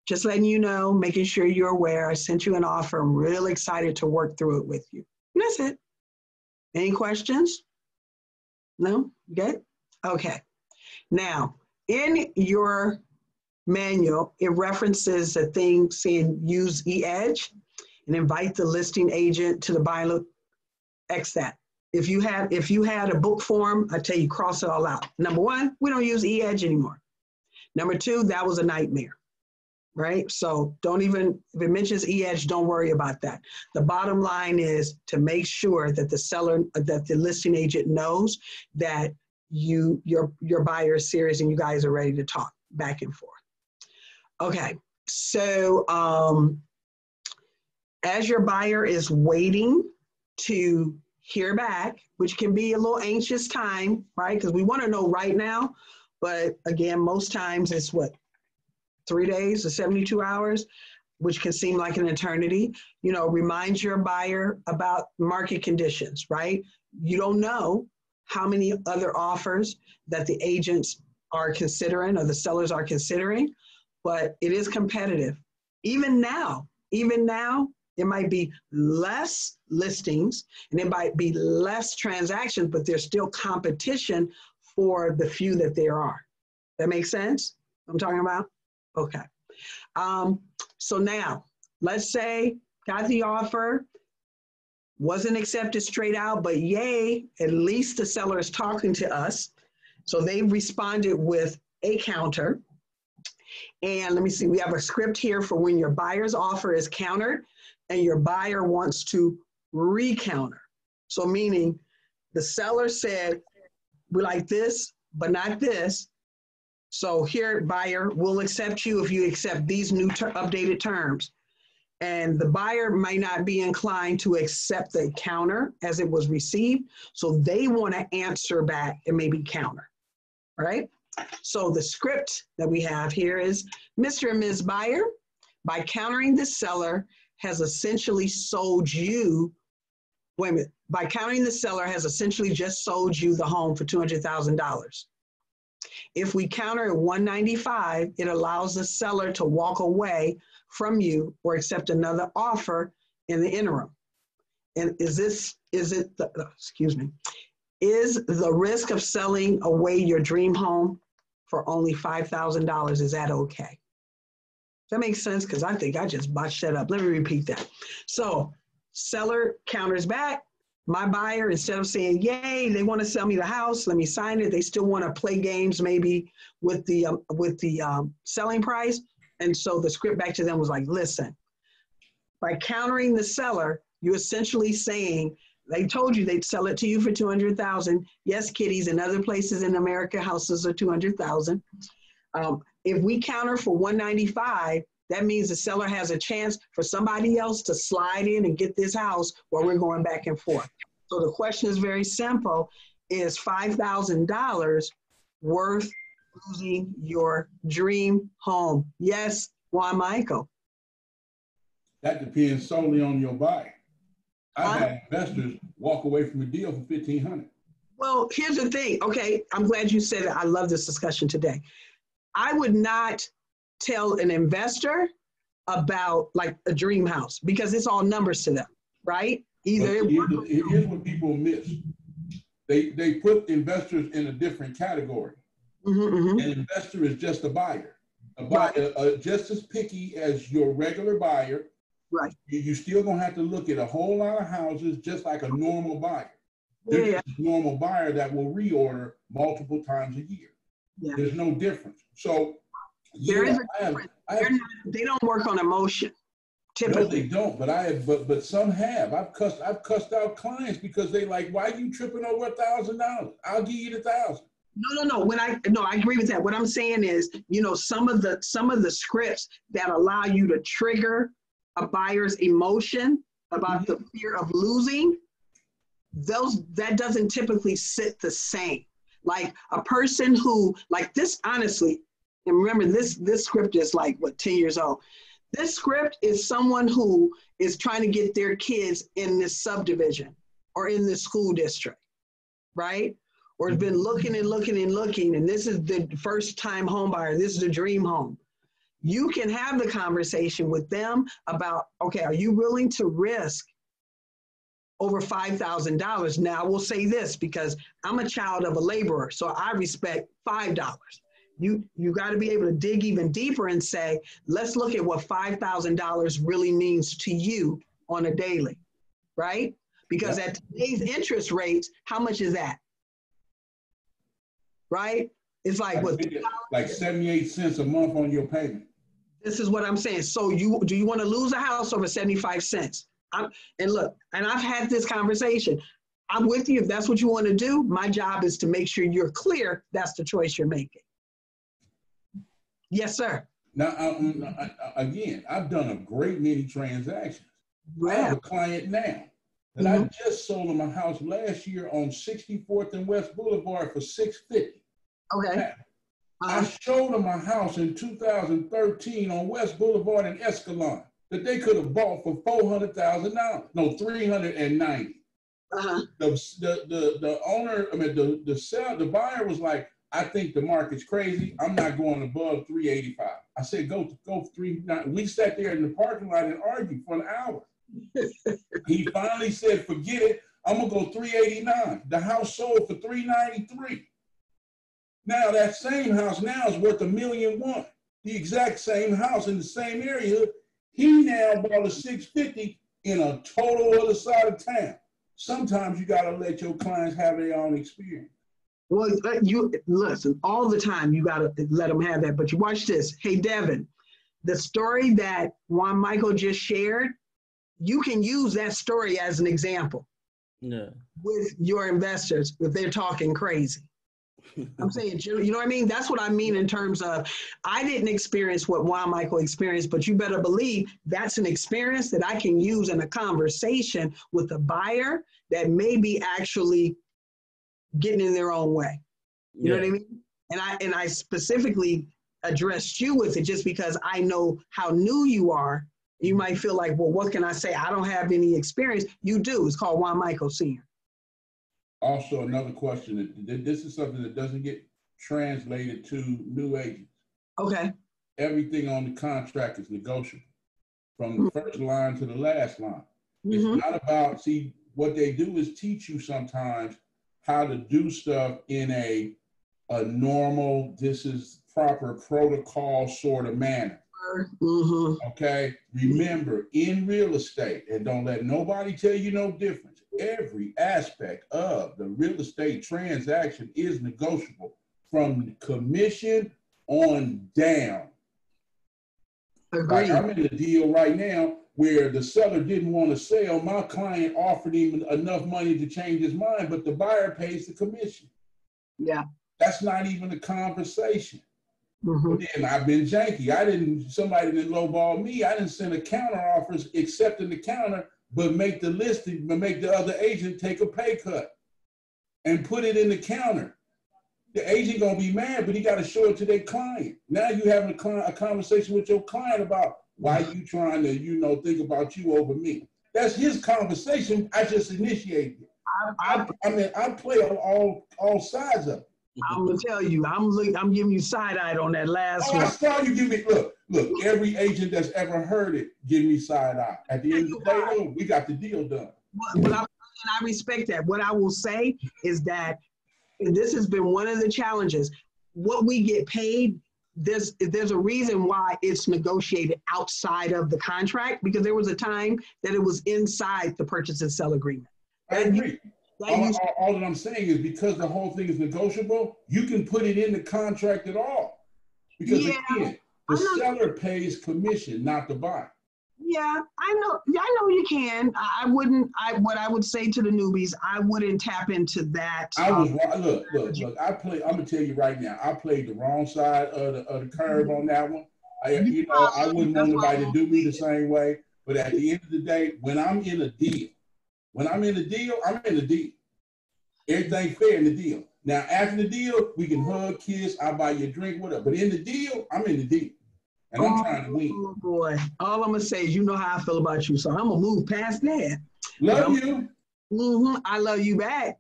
just letting you know, making sure you're aware, I sent you an offer. I'm really excited to work through it with you. And that's it. Any questions? No? Good? Okay. Now, in your manual, it references a thing saying use e-edge and invite the listing agent to the buyer. X that. If you had a book form, I tell you, cross it all out. Number one, we don't use e-edge anymore. Number two, that was a nightmare, right? So don't even, if it mentions e-edge, don't worry about that. The bottom line is to make sure that the listing agent knows that your buyer is serious and you guys are ready to talk back and forth. Okay, so as your buyer is waiting to hear back, which can be a little anxious time, right? Because we want to know right now, but again, most times it's what, 3 days or 72 hours, which can seem like an eternity. You know, remind your buyer about market conditions, right? You don't know how many other offers that the agents are considering or the sellers are considering, but it is competitive. Even now, it might be less listings and it might be less transactions, but there's still competition for the few that there are. That makes sense? What I'm talking about? Okay. So now, let's say got the offer, wasn't accepted straight out, but yay, at least the seller is talking to us. So they responded with a counter. And let me see, we have a script here for when your buyer's offer is countered and your buyer wants to recounter. So meaning the seller said, we like this, but not this. So here, buyer, we'll accept you if you accept these new updated terms. And the buyer might not be inclined to accept the counter as it was received. So they want to answer back and maybe counter, all right? So the script that we have here is Mr. and Ms. Buyer, by countering the seller, has essentially sold you, wait a minute, by countering the seller has essentially just sold you the home for $200,000. If we counter at $195,000, it allows the seller to walk away from you or accept another offer in the interim. And is the risk of selling away your dream home for only $5,000, is that okay? That makes sense, because I think I just botched that up. Let me repeat that. So seller counters back. My buyer, instead of saying, yay, they want to sell me the house, let me sign it, they still want to play games maybe with the selling price. And so the script back to them was like, listen, by countering the seller, you're essentially saying, they told you they'd sell it to you for $200,000. Yes, kiddies, in other places in America, houses are $200,000. If we counter for $195,000, that means the seller has a chance for somebody else to slide in and get this house while we're going back and forth. So the question is very simple. Is $5,000 worth losing your dream home? Yes, Juan Michael. That depends solely on your buyer. I've had investors walk away from a deal for $1,500. Well, here's the thing. Okay, I'm glad you said that. I love this discussion today. I would not tell an investor about like a dream house because it's all numbers to them, right? Here's what people miss. They put investors in a different category. An investor is just a buyer. Just as picky as your regular buyer. Right. You still gonna have to look at a whole lot of houses just like a normal buyer. There's a normal buyer that will reorder multiple times a year. Yeah. There's no difference. So there is a difference. They don't work on emotion. Typically. No, they don't. But some have. I've cussed out clients because they like, why are you tripping over $1,000? I'll give you the $1,000. No. I agree with that. What I'm saying is, some of the scripts that allow you to trigger a buyer's emotion about the fear of losing, that doesn't typically sit the same. Like a person who, like this, honestly, and remember this script is like, 10 years old. This script is someone who is trying to get their kids in this subdivision or in this school district, right? Or has been looking, and this is the first time home buyer. This is a dream home. You can have the conversation with them about, okay, are you willing to risk over $5,000? Now, I will say this because I'm a child of a laborer, so I respect $5. You got to be able to dig even deeper and say, let's look at what $5,000 really means to you on a daily, right? Because at today's interest rates, how much is that? Right? It's like what? Like 78 cents a month on your payment. This is what I'm saying. So do you want to lose a house over 75 cents? And I've had this conversation. I'm with you. If that's what you want to do, my job is to make sure you're clear that's the choice you're making. Yes, sir. Now, again, I've done a great many transactions. I have a client now that I just sold him a house last year on 64th and West Boulevard for $650. Okay. Now, I showed them a house in 2013 on West Boulevard in Escalon that they could have bought for $400,000. No, $390. The owner, the buyer was like, I think the market's crazy. I'm not going above 385. I said, go 390. We sat there in the parking lot and argued for an hour. He finally said, forget it. I'm gonna go 389. The house sold for 393. Now that same house now is worth $1.1 million. The exact same house in the same area. He now bought a 650 in a total other side of town. Sometimes you gotta let your clients have their own experience. Well, you listen, all the time you gotta let them have that. But you watch this. Hey, Devin, the story that Juan Michael just shared, you can use that story as an example with your investors if they're talking crazy. I'm saying, you know what I mean? That's what I mean in terms of, I didn't experience what Juan Michael experienced, but you better believe that's an experience that I can use in a conversation with a buyer that may be actually getting in their own way. You know what I mean? And I specifically addressed you with it just because I know how new you are. You might feel like, well, what can I say? I don't have any experience. You do. It's called Juan Michael Sr. Also, another question. This is something that doesn't get translated to new agents. Okay. Everything on the contract is negotiable from the first line to the last line. It's not about, see, what they do is teach you sometimes how to do stuff in a normal, this is proper protocol sort of manner. Okay. Remember, in real estate, and don't let nobody tell you no difference, every aspect of the real estate transaction is negotiable from commission on down. Like I'm in a deal right now where the seller didn't want to sell. My client offered him enough money to change his mind, but the buyer pays the commission. Yeah. That's not even a conversation. But then I've been janky. Somebody didn't lowball me. I didn't send a counter offers accepting the counter, but make the other agent take a pay cut and put it in the counter. the agent gonna be mad, but he got to show it to their client. Now you having a conversation with your client about why you trying to, you know, think about you over me. That's his conversation. I just initiated it. I play on all sides of it. I'm gonna tell you, I'm giving you side-eye on that last one. I saw you give me look. Every agent that's ever heard it, give me side-eye. At the end of the day, though, we got the deal done. But I respect that. What I will say is that this has been one of the challenges. What we get paid, there's a reason why it's negotiated outside of the contract, because there was a time that it was inside the purchase and sell agreement. I agree. All that I'm saying is because the whole thing is negotiable, you can put it in the contract at all. Because again, the seller pays commission, not the buyer. Yeah, I know you can. What I would say to the newbies, I wouldn't tap into that. Look. I'm gonna tell you right now, I played the wrong side of the curve on that one. I wouldn't want nobody to do me the same way. But at the end of the day, when I'm in a deal, I'm in the deal. Everything fair in the deal. Now, after the deal, we can hug, kiss, I buy you a drink, whatever. But in the deal, I'm in the deal. And I'm trying to win. Oh, boy. All I'm going to say is you know how I feel about you. So I'm going to move past that. Love you. I love you back.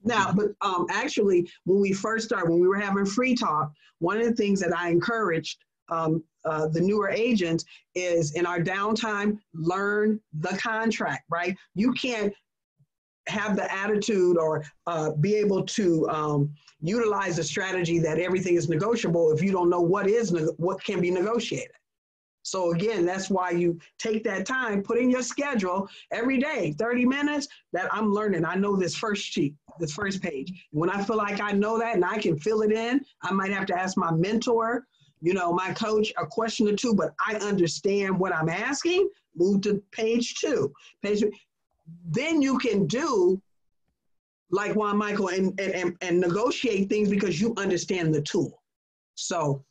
Now, but actually, when we first started, when we were having free talk, one of the things that I encouraged the newer agents is in our downtime, learn the contract, right? You can't have the attitude or be able to utilize a strategy that everything is negotiable if you don't know what can be negotiated. So again, that's why you take that time, put in your schedule every day, 30 minutes, that I'm learning. I know this first sheet, this first page. When I feel like I know that and I can fill it in, I might have to ask my mentor, my coach, a question or two, but I understand what I'm asking. Move to page 2. Then you can do like Juan Michael and negotiate things because you understand the tool. So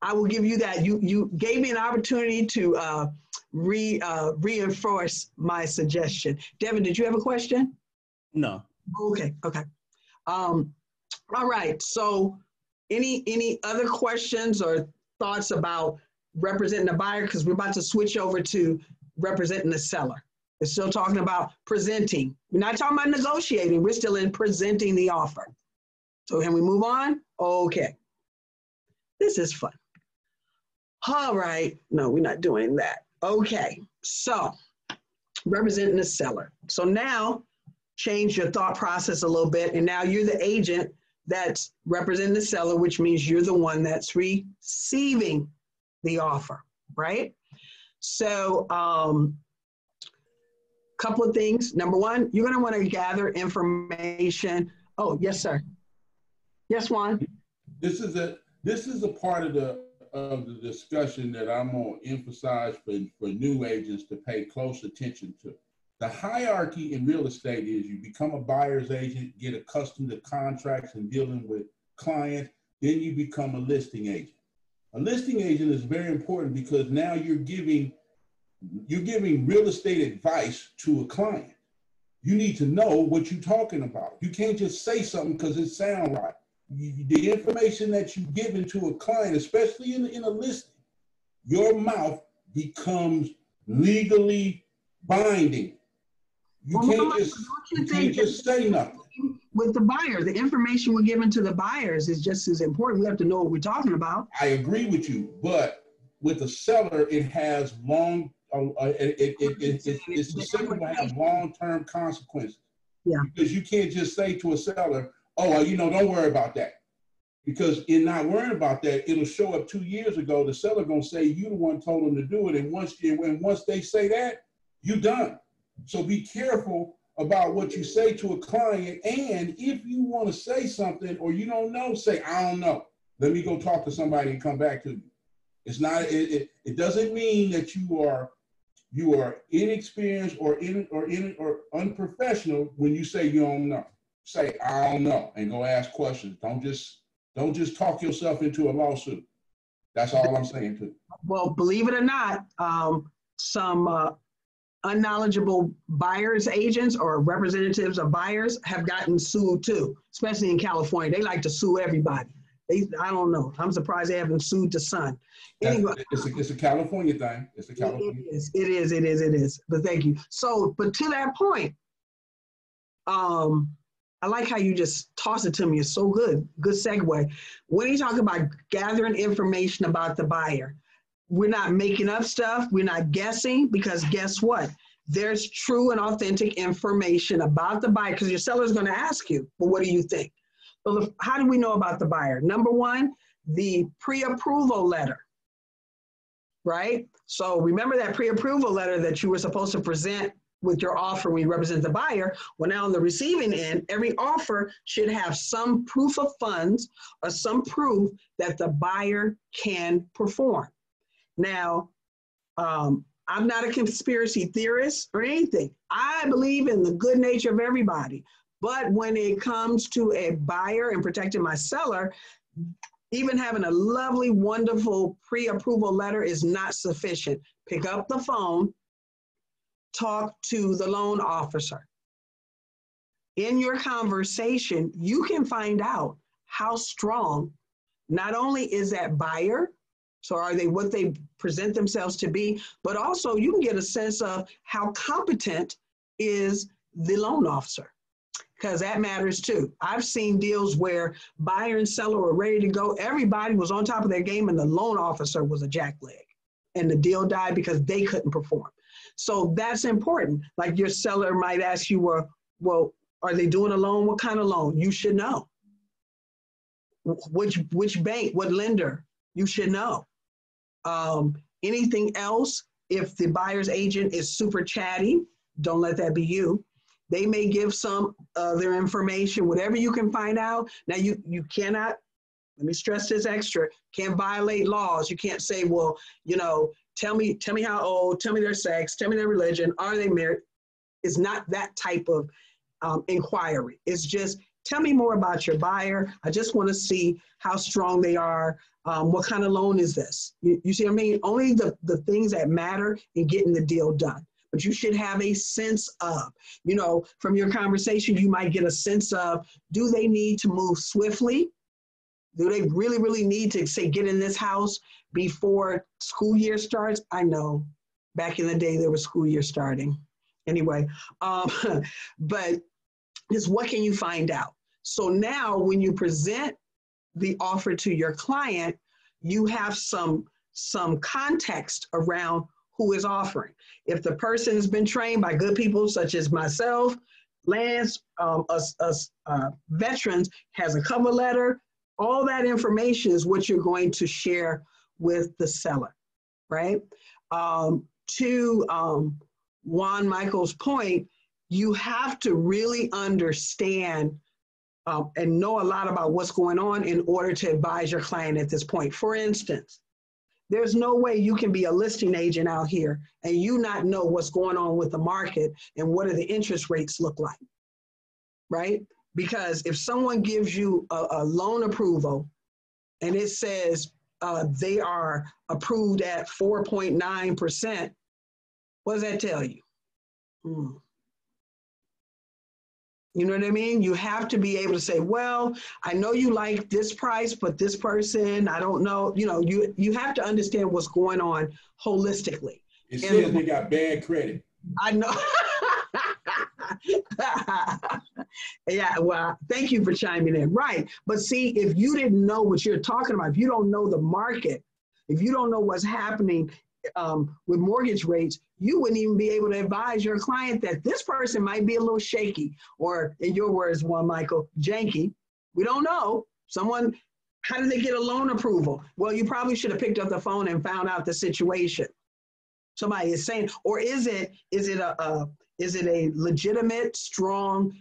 I will give you that. You gave me an opportunity to reinforce my suggestion. Devin, did you have a question? No. Okay. All right. So any other questions or thoughts about representing the buyer? Because we're about to switch over to representing the seller. We're still talking about presenting. We're not talking about negotiating. We're still in presenting the offer. So can we move on? Okay. This is fun. All right. No, we're not doing that. Okay. So representing the seller. So now change your thought process a little bit. And now you're the agent that's representing the seller, which means you're the one that's receiving the offer, right? So, couple of things. Number one, you're going to want to gather information. Oh, yes, sir. Yes, Juan. This is a part of the discussion that I'm going to emphasize for new agents to pay close attention to. The hierarchy in real estate is you become a buyer's agent, get accustomed to contracts and dealing with clients, then you become a listing agent. A listing agent is very important because now you're giving real estate advice to a client. You need to know what you're talking about. You can't just say something because it sounds right. The information that you're giving to a client, especially in a listing, your mouth becomes legally binding. You can't just say nothing. With the buyer, the information we're giving to the buyers is just as important. We have to know what we're talking about. I agree with you, but with the seller, it has it's specifically to have long-term consequences. Yeah. Because you can't just say to a seller, oh, well, don't worry about that. Because in not worrying about that, it'll show up 2 years ago. The seller gonna say you the one told them to do it, and once they say that, you done. So be careful about what you say to a client, and if you want to say something or you don't know, say I don't know. Let me go talk to somebody and come back to you. It's not. It doesn't mean that you are inexperienced or unprofessional when you say you don't know. Say I don't know and go ask questions. Don't just talk yourself into a lawsuit. That's all I'm saying too. Well, believe it or not, some unknowledgeable buyers agents or representatives of buyers have gotten sued too, especially in California. They like to sue everybody. I don't know. I'm surprised they haven't sued the Sun. Anyway, it's a California thing. It's a California. It is. But thank you. So, but to that point, I like how you just toss it to me. It's so good. Good segue. When you talk about gathering information about the buyer, we're not making up stuff. We're not guessing, because guess what? There's true and authentic information about the buyer, because your seller is going to ask you, well, what do you think? So how do we know about the buyer? Number one, the pre-approval letter, right? So remember that pre-approval letter that you were supposed to present with your offer when you represent the buyer. Well, now on the receiving end, every offer should have some proof of funds or some proof that the buyer can perform. Now, I'm not a conspiracy theorist or anything. I believe in the good nature of everybody. But when it comes to a buyer and protecting my seller, even having a lovely, wonderful pre-approval letter is not sufficient. Pick up the phone, talk to the loan officer. In your conversation, you can find out how strong not only is that buyer, so are they what they present themselves to be, but also you can get a sense of how competent is the loan officer, because that matters too. I've seen deals where buyer and seller were ready to go. Everybody was on top of their game and the loan officer was a jackleg, and the deal died because they couldn't perform. So that's important. Like your seller might ask you, well, are they doing a loan? What kind of loan? You should know. Which bank, what lender? You should know. Anything else, if the buyer's agent is super chatty, don't let that be you. They may give some other information, whatever you can find out. Now you cannot, let me stress this extra, can't violate laws. You can't say, well, tell me how old, tell me their sex, tell me their religion, are they married? It's not that type of inquiry. It's just, tell me more about your buyer. I just want to see how strong they are. What kind of loan is this? You see what I mean? Only the things that matter in getting the deal done. But you should have a sense of, from your conversation, you might get a sense of, do they need to move swiftly? Do they really, really need to, say, get in this house before school year starts? I know back in the day there was school year starting. Anyway, but just what can you find out? So now when you present the offer to your client, you have some context around who is offering. If the person has been trained by good people such as myself, Lance, us veterans, has a cover letter, all that information is what you're going to share with the seller, right? To Juan Michael's point, you have to really understand and know a lot about what's going on in order to advise your client at this point. For instance, there's no way you can be a listing agent out here and you not know what's going on with the market and what do the interest rates look like, right? Because if someone gives you a loan approval and it says they are approved at 4.9%, what does that tell you? You know what I mean? You have to be able to say, well, I know you like this price, but this person, I don't know. You have to understand what's going on holistically. It says they got bad credit. I know. Yeah, well, thank you for chiming in. Right. But see, if you didn't know what you're talking about, if you don't know the market, if you don't know what's happening with mortgage rates, you wouldn't even be able to advise your client that this person might be a little shaky, or in your words, Juan Michael, janky. We don't know. How did they get a loan approval? Well, you probably should have picked up the phone and found out the situation. Somebody is saying, or is it a legitimate, strong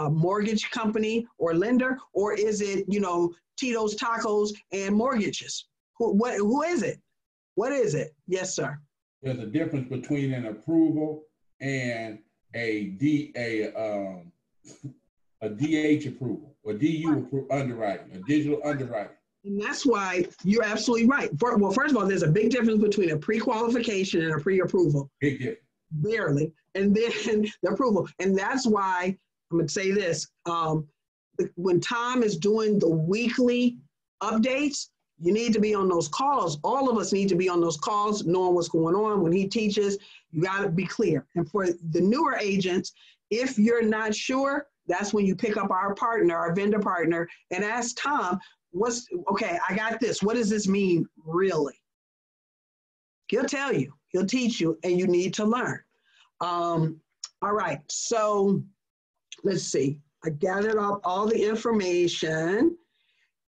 mortgage company or lender, or is it, Tito's Tacos and mortgages? Who is it? What is it? Yes, sir. There's a difference between an approval and a DH approval or DU underwriting, a digital underwriting. And that's why you're absolutely right. Well, first of all, there's a big difference between a pre-qualification and a pre-approval. Big difference. barely, and then the approval. And that's why I'm going to say this. When Tom is doing the weekly updates, you need to be on those calls. All of us need to be on those calls, knowing what's going on. When he teaches, you got to be clear. And for the newer agents, if you're not sure, that's when you pick up our partner, our vendor partner, and ask Tom, okay, I got this. What does this mean really? He'll tell you, he'll teach you, and you need to learn. All right, so let's see. I gathered up all the information,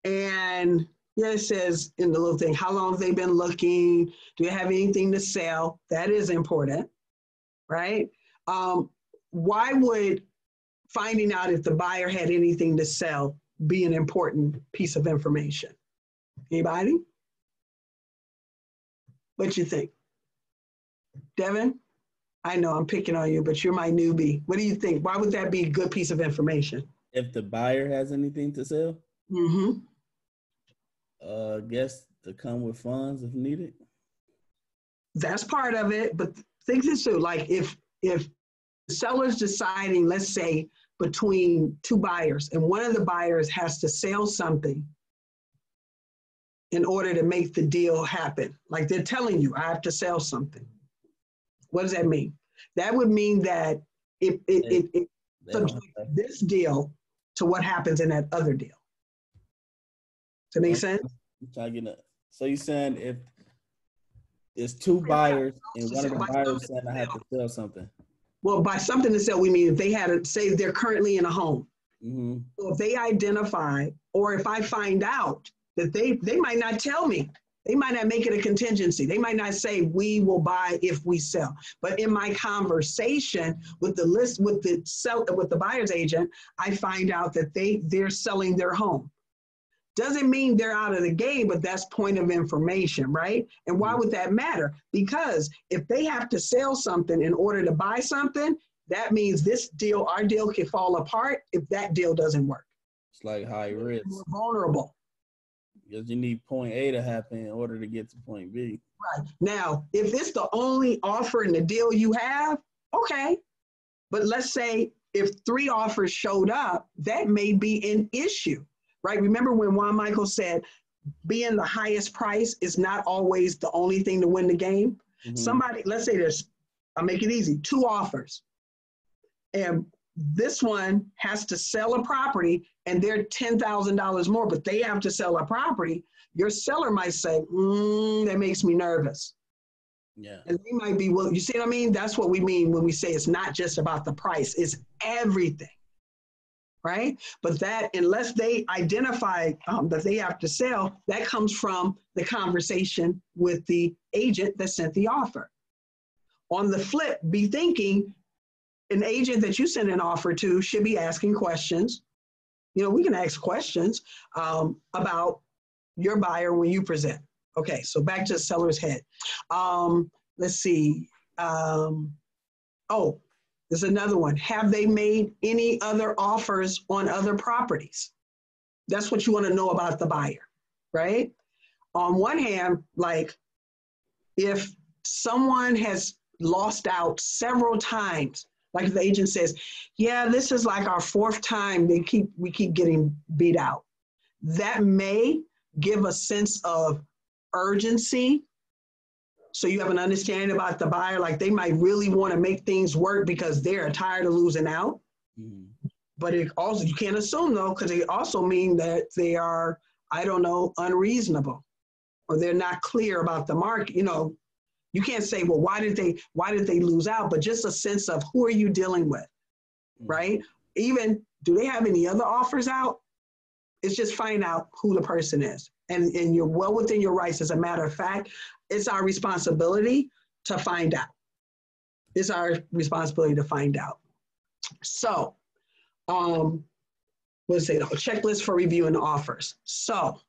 and yeah, it says in the little thing, how long have they been looking? Do you have anything to sell? That is important, right? Why would finding out if the buyer had anything to sell be an important piece of information? Anybody? What you think? Devin? I know I'm picking on you, but you're my newbie. What do you think? Why would that be a good piece of information? If the buyer has anything to sell? Mm-hmm. Guess to come with funds if needed. That's part of it, but think this too. Like if the seller's deciding, let's say, between two buyers, and one of the buyers has to sell something in order to make the deal happen. Like they're telling you, I have to sell something. What does that mean? That would mean that it subjects this deal to what happens in that other deal. Does that make sense? So you're saying if there's two buyers and one of the buyers saying I have to sell something? Well, by something to sell, we mean if they had to say they're currently in a home. Mm-hmm. So if they identify, or if I find out that they might not tell me, they might not make it a contingency. They might not say we will buy if we sell. But in my conversation with the buyer's agent, I find out that they're selling their home. Doesn't mean they're out of the game, but that's point of information, right? And why would that matter? Because if they have to sell something in order to buy something, that means our deal can fall apart if that deal doesn't work. It's like high risk. We're vulnerable. Because you need point A to happen in order to get to point B. Right. Now, if it's the only offer in the deal you have, okay. But let's say if 3 offers showed up, that may be an issue, right? Remember when Juan Michael said, being the highest price is not always the only thing to win the game? Mm-hmm. Somebody, let's say I'll make it easy, 2 offers. And this one has to sell a property and they're $10,000 more, but they have to sell a property. Your seller might say, that makes me nervous. Yeah. And they might be, well, you see what I mean? That's what we mean when we say it's not just about the price, it's everything, right? But that, unless they identify that they have to sell, that comes from the conversation with the agent that sent the offer. On the flip, be thinking, an agent that you send an offer to should be asking questions. You know, we can ask questions about your buyer when you present. Okay, so back to the seller's head. Let's see. There's another one. Have they made any other offers on other properties? That's what you want to know about the buyer, right? On one hand, like if someone has lost out several times, like if the agent says, yeah, this is like our 4th time we keep getting beat out. That may give a sense of urgency. So you have an understanding about the buyer, like they might really want to make things work because they're tired of losing out. Mm-hmm. But it also, you can't assume though, because it also mean that they are, unreasonable, or they're not clear about the market. You know, you can't say, well, why did they lose out? But just a sense of who are you dealing with, right? Even, do they have any other offers out? It's just find out who the person is. And you're well within your rights. As a matter of fact, it's our responsibility to find out. It's our responsibility to find out. So, let's say a checklist for reviewing offers. So,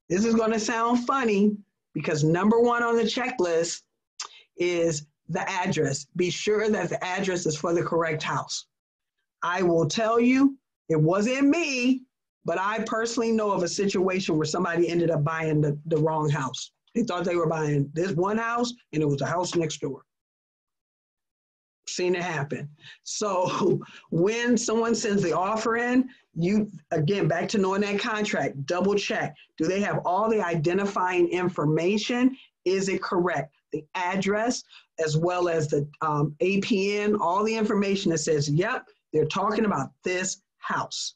this is going to sound funny because number 1 on the checklist is the address. Be sure that the address is for the correct house. I will tell you, it wasn't me, but I personally know of a situation where somebody ended up buying the wrong house. They thought they were buying this one house, and it was the house next door. Seen it happen. So when someone sends the offer in, you, again, back to knowing that contract, double check. Do they have all the identifying information? Is it correct? The address, as well as the APN, all the information that says, yep, they're talking about this house,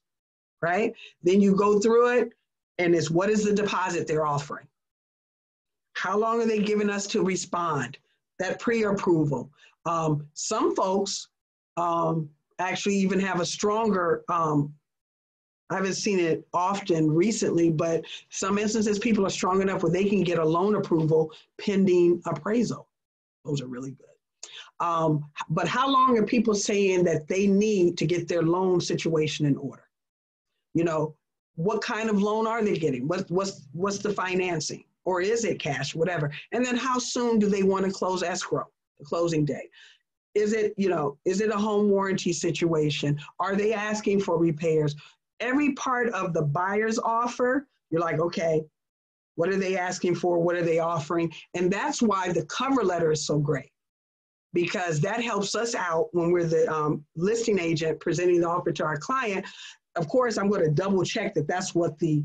right? Then you go through it, and it's what is the deposit they're offering? How long are they giving us to respond? That pre-approval. Some folks actually even have a stronger, I haven't seen it often recently, but some instances people are strong enough where they can get a loan approval pending appraisal. Those are really good. But how long are people saying that they need to get their loan situation in order? You know, what kind of loan are they getting? What's the financing? Or is it cash, whatever? And then how soon do they want to close escrow, the closing date? Is it, you know, is it a home warranty situation? Are they asking for repairs? Every part of the buyer's offer, you're like, okay, what are they asking for? What are they offering? And that's why the cover letter is so great, because that helps us out when we're the listing agent presenting the offer to our client. Of course, I'm going to double check that that's what the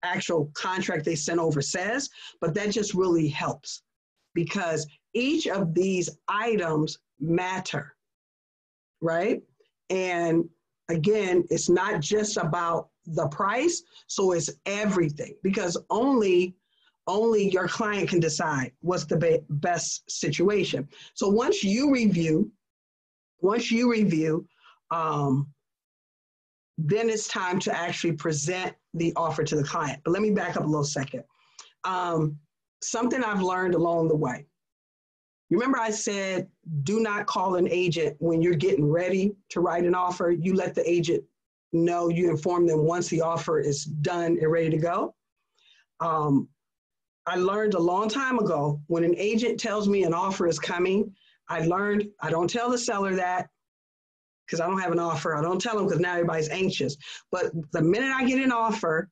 actual contract they sent over says, but that just really helps because each of these items matter, right? And again, it's not just about the price, so it's everything, because only your client can decide what's the best situation. So once you review, then it's time to actually present the offer to the client. But let me back up a little second. Something I've learned along the way. Remember I said, do not call an agent when you're getting ready to write an offer. You let the agent know, you inform them once the offer is done and ready to go. I learned a long time ago, when an agent tells me an offer is coming, I learned I don't tell the seller that because I don't have an offer. I don't tell them because now everybody's anxious. But the minute I get an offer,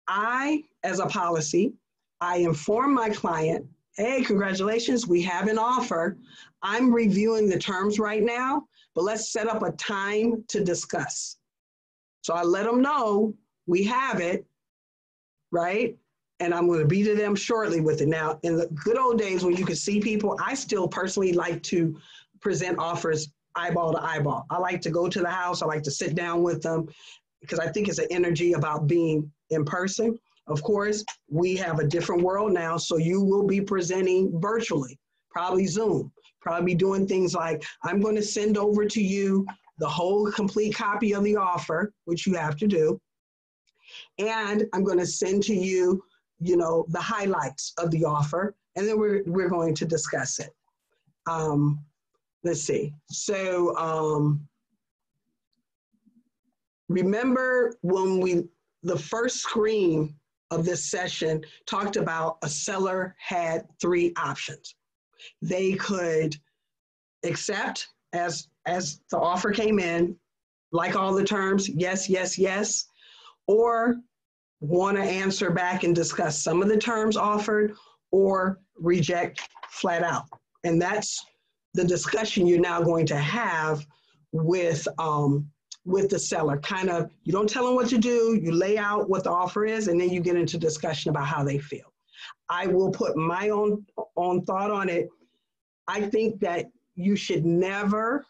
I, as a policy, I inform my client, hey, congratulations, we have an offer. I'm reviewing the terms right now, but let's set up a time to discuss. So I let them know we have it, right? And I'm going to be to them shortly with it. Now, in the good old days when you could see people, I still personally like to present offers eyeball to eyeball. I like to go to the house. I like to sit down with them because I think it's an energy about being in person. Of course, we have a different world now, so you will be presenting virtually, probably Zoom, probably doing things like, I'm going to send over to you the whole complete copy of the offer, which you have to do. And I'm going to send to you, you know, the highlights of the offer, and then we're going to discuss it. Let's see. So remember when the first screen of this session talked about a seller had 3 options. They could accept as the offer came in, like all the terms, yes, yes, yes, or want to answer back and discuss some of the terms offered or reject flat out. And that's the discussion you're now going to have with the seller. Kind of, you don't tell them what to do, you lay out what the offer is, and then you get into discussion about how they feel. I will put my own thought on it. I think that you should never,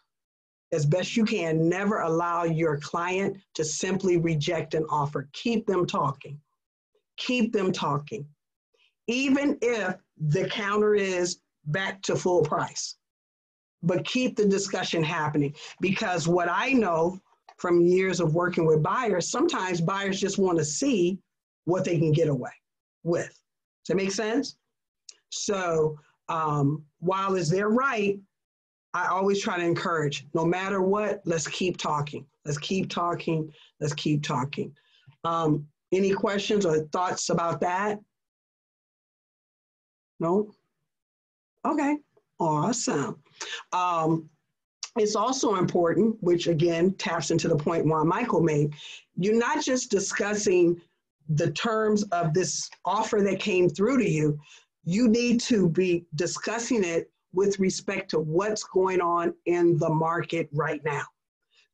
as best you can, never allow your client to simply reject an offer. Keep them talking. Keep them talking. Even if the counter is back to full price. But keep the discussion happening, because what I know from years of working with buyers, sometimes buyers just want to see what they can get away with. Does that make sense? So while it's their right, I always try to encourage, no matter what, let's keep talking. Let's keep talking. Let's keep talking. Any questions or thoughts about that? No? Okay, awesome. It's also important, which again taps into the point Juan Michael made, you're not just discussing the terms of this offer that came through to you, you need to be discussing it with respect to what's going on in the market right now.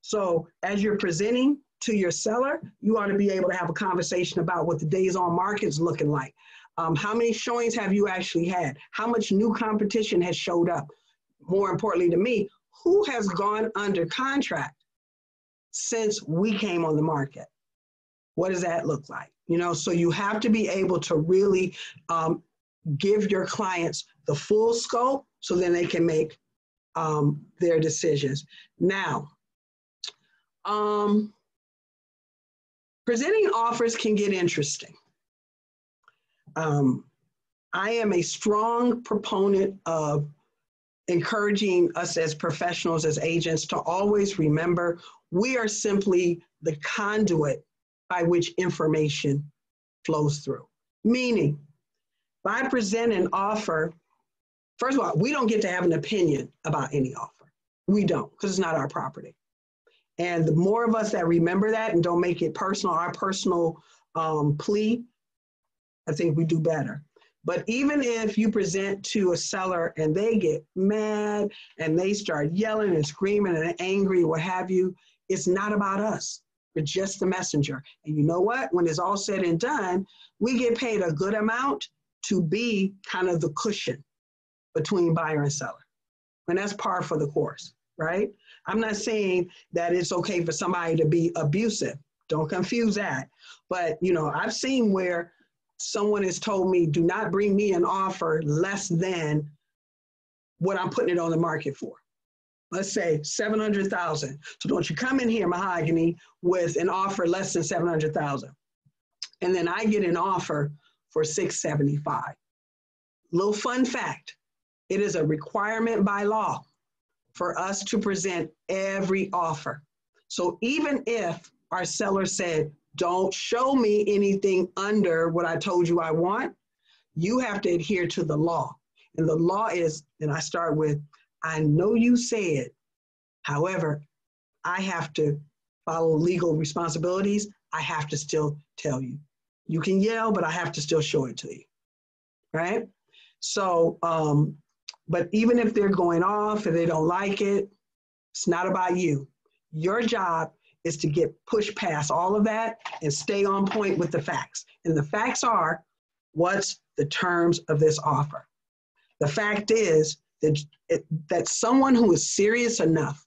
So as you're presenting to your seller, you ought to be able to have a conversation about what the days on market is looking like. How many showings have you actually had? How much new competition has showed up? More importantly to me, who has gone under contract since we came on the market? What does that look like? You know, so you have to be able to really give your clients the full scope so then they can make their decisions. Now, presenting offers can get interesting. I am a strong proponent of encouraging us as professionals, as agents, to always remember we are simply the conduit by which information flows through. Meaning, if I present an offer, first of all, we don't get to have an opinion about any offer. We don't, because it's not our property. And the more of us that remember that and don't make it personal, our personal plea, I think we do better. But even if you present to a seller and they get mad and they start yelling and screaming and angry, what have you, it's not about us. We're just the messenger. And you know what? When it's all said and done, we get paid a good amount to be kind of the cushion between buyer and seller. And that's par for the course, right? I'm not saying that it's okay for somebody to be abusive. Don't confuse that. But, you know, I've seen where someone has told me, do not bring me an offer less than what I'm putting it on the market for. Let's say 700,000. So don't you come in here, Mahogany, with an offer less than 700,000. And then I get an offer for 675. Little fun fact, it is a requirement by law for us to present every offer. So even if our seller said, don't show me anything under what I told you I want, you have to adhere to the law. And the law is, and I start with, I know you said, however, I have to follow legal responsibilities. I have to still tell you. You can yell, but I have to still show it to you, right? So, but even if they're going off and they don't like it, it's not about you. Your job is to get pushed past all of that and stay on point with the facts. And the facts are, what's the terms of this offer? The fact is that someone who is serious enough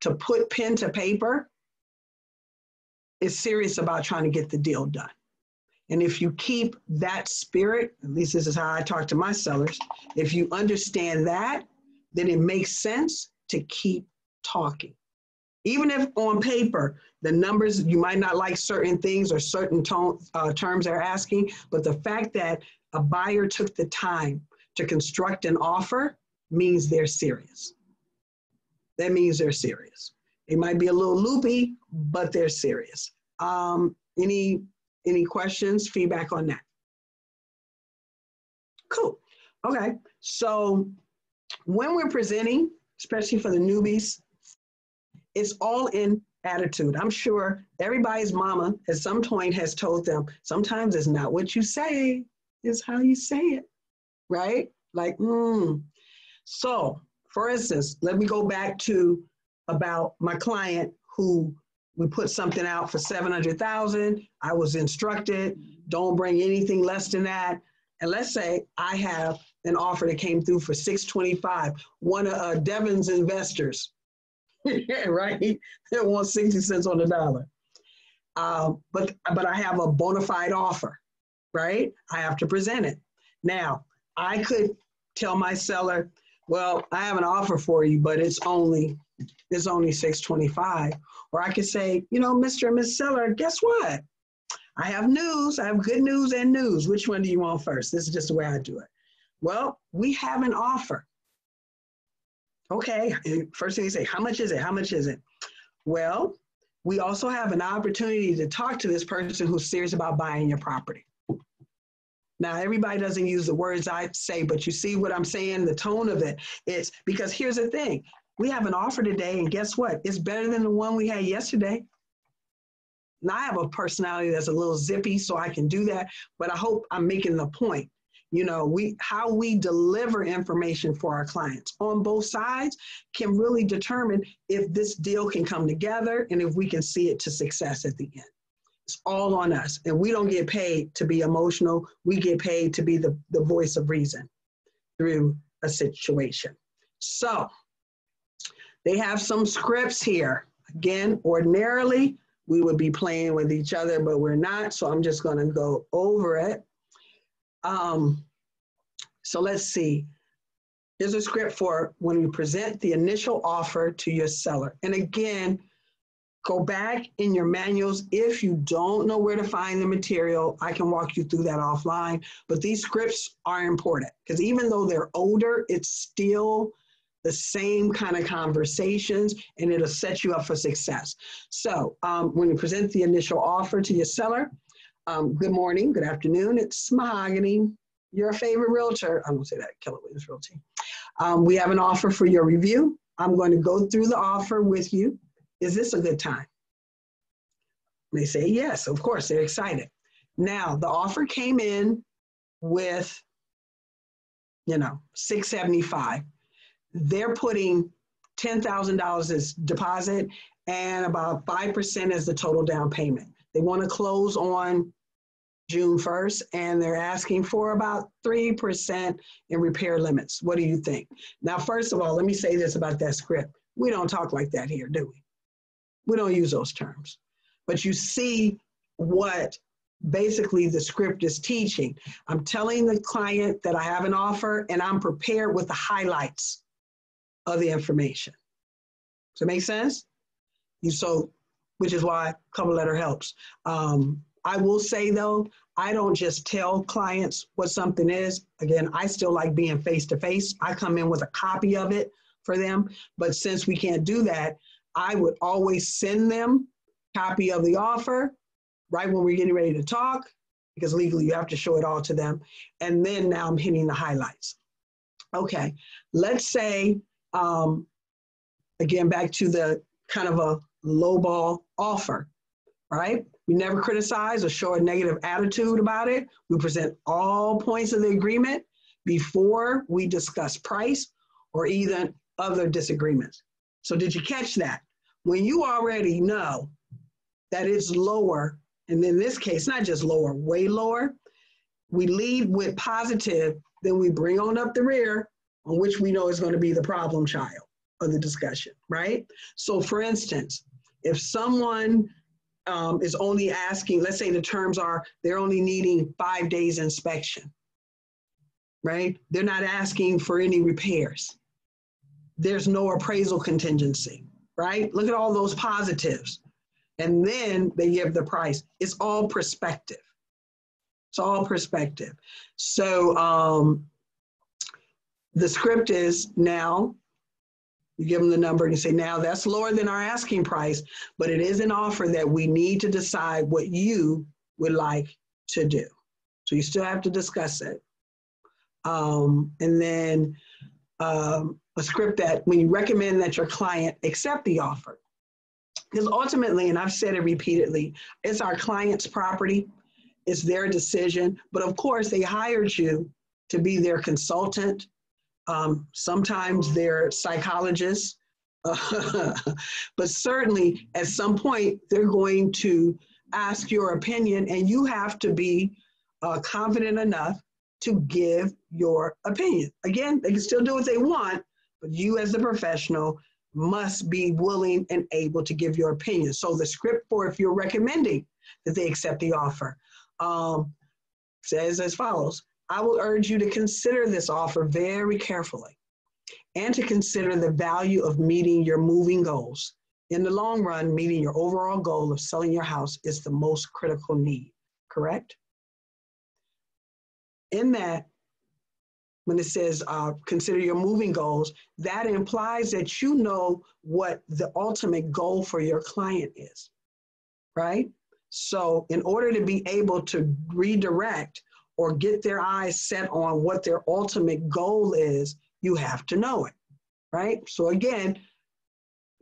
to put pen to paper is serious about trying to get the deal done. And if you keep that spirit, at least this is how I talk to my sellers, if you understand that, then it makes sense to keep talking. Even if on paper, the numbers, you might not like certain things or certain terms they're asking, but the fact that a buyer took the time to construct an offer means they're serious. That means they're serious. They might be a little loopy, but they're serious. Any questions, feedback on that? Cool. Okay. So when we're presenting, especially for the newbies, it's all in attitude. I'm sure everybody's mama at some point has told them, sometimes it's not what you say, it's how you say it, right? Like, So, for instance, let me go back to about my client who we put something out for 700,000. I was instructed, don't bring anything less than that. And let's say I have an offer that came through for 625. One of Devin's investors, right? They want 60 cents on the dollar. But I have a bona fide offer, right? I have to present it. Now, I could tell my seller, well, I have an offer for you, but it's only 625. Or I could say, you know, Mr. and Ms. Seller, guess what? I have news. I have good news and news. Which one do you want first? This is just the way I do it. Well, we have an offer. Okay, first thing you say, how much is it? How much is it? Well, we also have an opportunity to talk to this person who's serious about buying your property. Now, everybody doesn't use the words I say, but you see what I'm saying, the tone of it. It's because here's the thing. We have an offer today, and guess what? It's better than the one we had yesterday. Now, I have a personality that's a little zippy, so I can do that, but I hope I'm making the point. You know, how we deliver information for our clients on both sides can really determine if this deal can come together and if we can see it to success at the end. It's all on us. And we don't get paid to be emotional. We get paid to be the voice of reason through a situation. So they have some scripts here. Again, ordinarily, we would be playing with each other, but we're not. So I'm just going to go over it. So let's see. Here's a script for when you present the initial offer to your seller. And again, go back in your manuals. If you don't know where to find the material, I can walk you through that offline. But these scripts are important because even though they're older, it's still the same kind of conversations and it'll set you up for success. So when you present the initial offer to your seller, good morning, good afternoon, it's Mahogany, your favorite realtor. I won't say that, Keller Williams Realty. We have an offer for your review. I'm going to go through the offer with you. Is this a good time? They say yes, of course, they're excited. Now, the offer came in with, you know, $675. They're putting $10,000 as deposit and about 5% as the total down payment. They want to close on June 1st, and they're asking for about 3% in repair limits. What do you think? Now, first of all, let me say this about that script. We don't talk like that here, do we? We don't use those terms. But you see what basically the script is teaching. I'm telling the client that I have an offer, and I'm prepared with the highlights of the information. Does that make sense? Which is why cover letter helps. I will say though, I don't just tell clients what something is. Again, I still like being face-to-face. I come in with a copy of it for them. But since we can't do that, I would always send them a copy of the offer right when we're getting ready to talk, because legally you have to show it all to them. And then now I'm hitting the highlights. Okay, let's say, again, back to the kind of a lowball offer, right? We never criticize or show a negative attitude about it. We present all points of the agreement before we discuss price or even other disagreements. So did you catch that? When you already know that it's lower, and in this case, not just lower, way lower, we lead with positive, then we bring on up the rear, on which we know is going to be the problem child of the discussion, right? So for instance, if someone is only asking, let's say the terms are, they're only needing 5 days inspection, right? They're not asking for any repairs. There's no appraisal contingency, right? Look at all those positives. And then they give the price. It's all perspective. It's all perspective. So the script is now, you give them the number and you say, now that's lower than our asking price, but it is an offer that we need to decide what you would like to do. So you still have to discuss it. And then a script that when you recommend that your client accept the offer. Because ultimately, and I've said it repeatedly, it's our client's property, it's their decision, but of course they hired you to be their consultant. Sometimes they're psychologists, but certainly at some point they're going to ask your opinion, and you have to be confident enough to give your opinion. Again, they can still do what they want, but you as the professional must be willing and able to give your opinion. So the script for if you're recommending that they accept the offer says as follows: I will urge you to consider this offer very carefully and to consider the value of meeting your moving goals. In the long run, meeting your overall goal of selling your house is the most critical need, correct? In that, when it says consider your moving goals, that implies that you know what the ultimate goal for your client is, right? So in order to be able to redirect or get their eyes set on what their ultimate goal is, you have to know it, right? So again,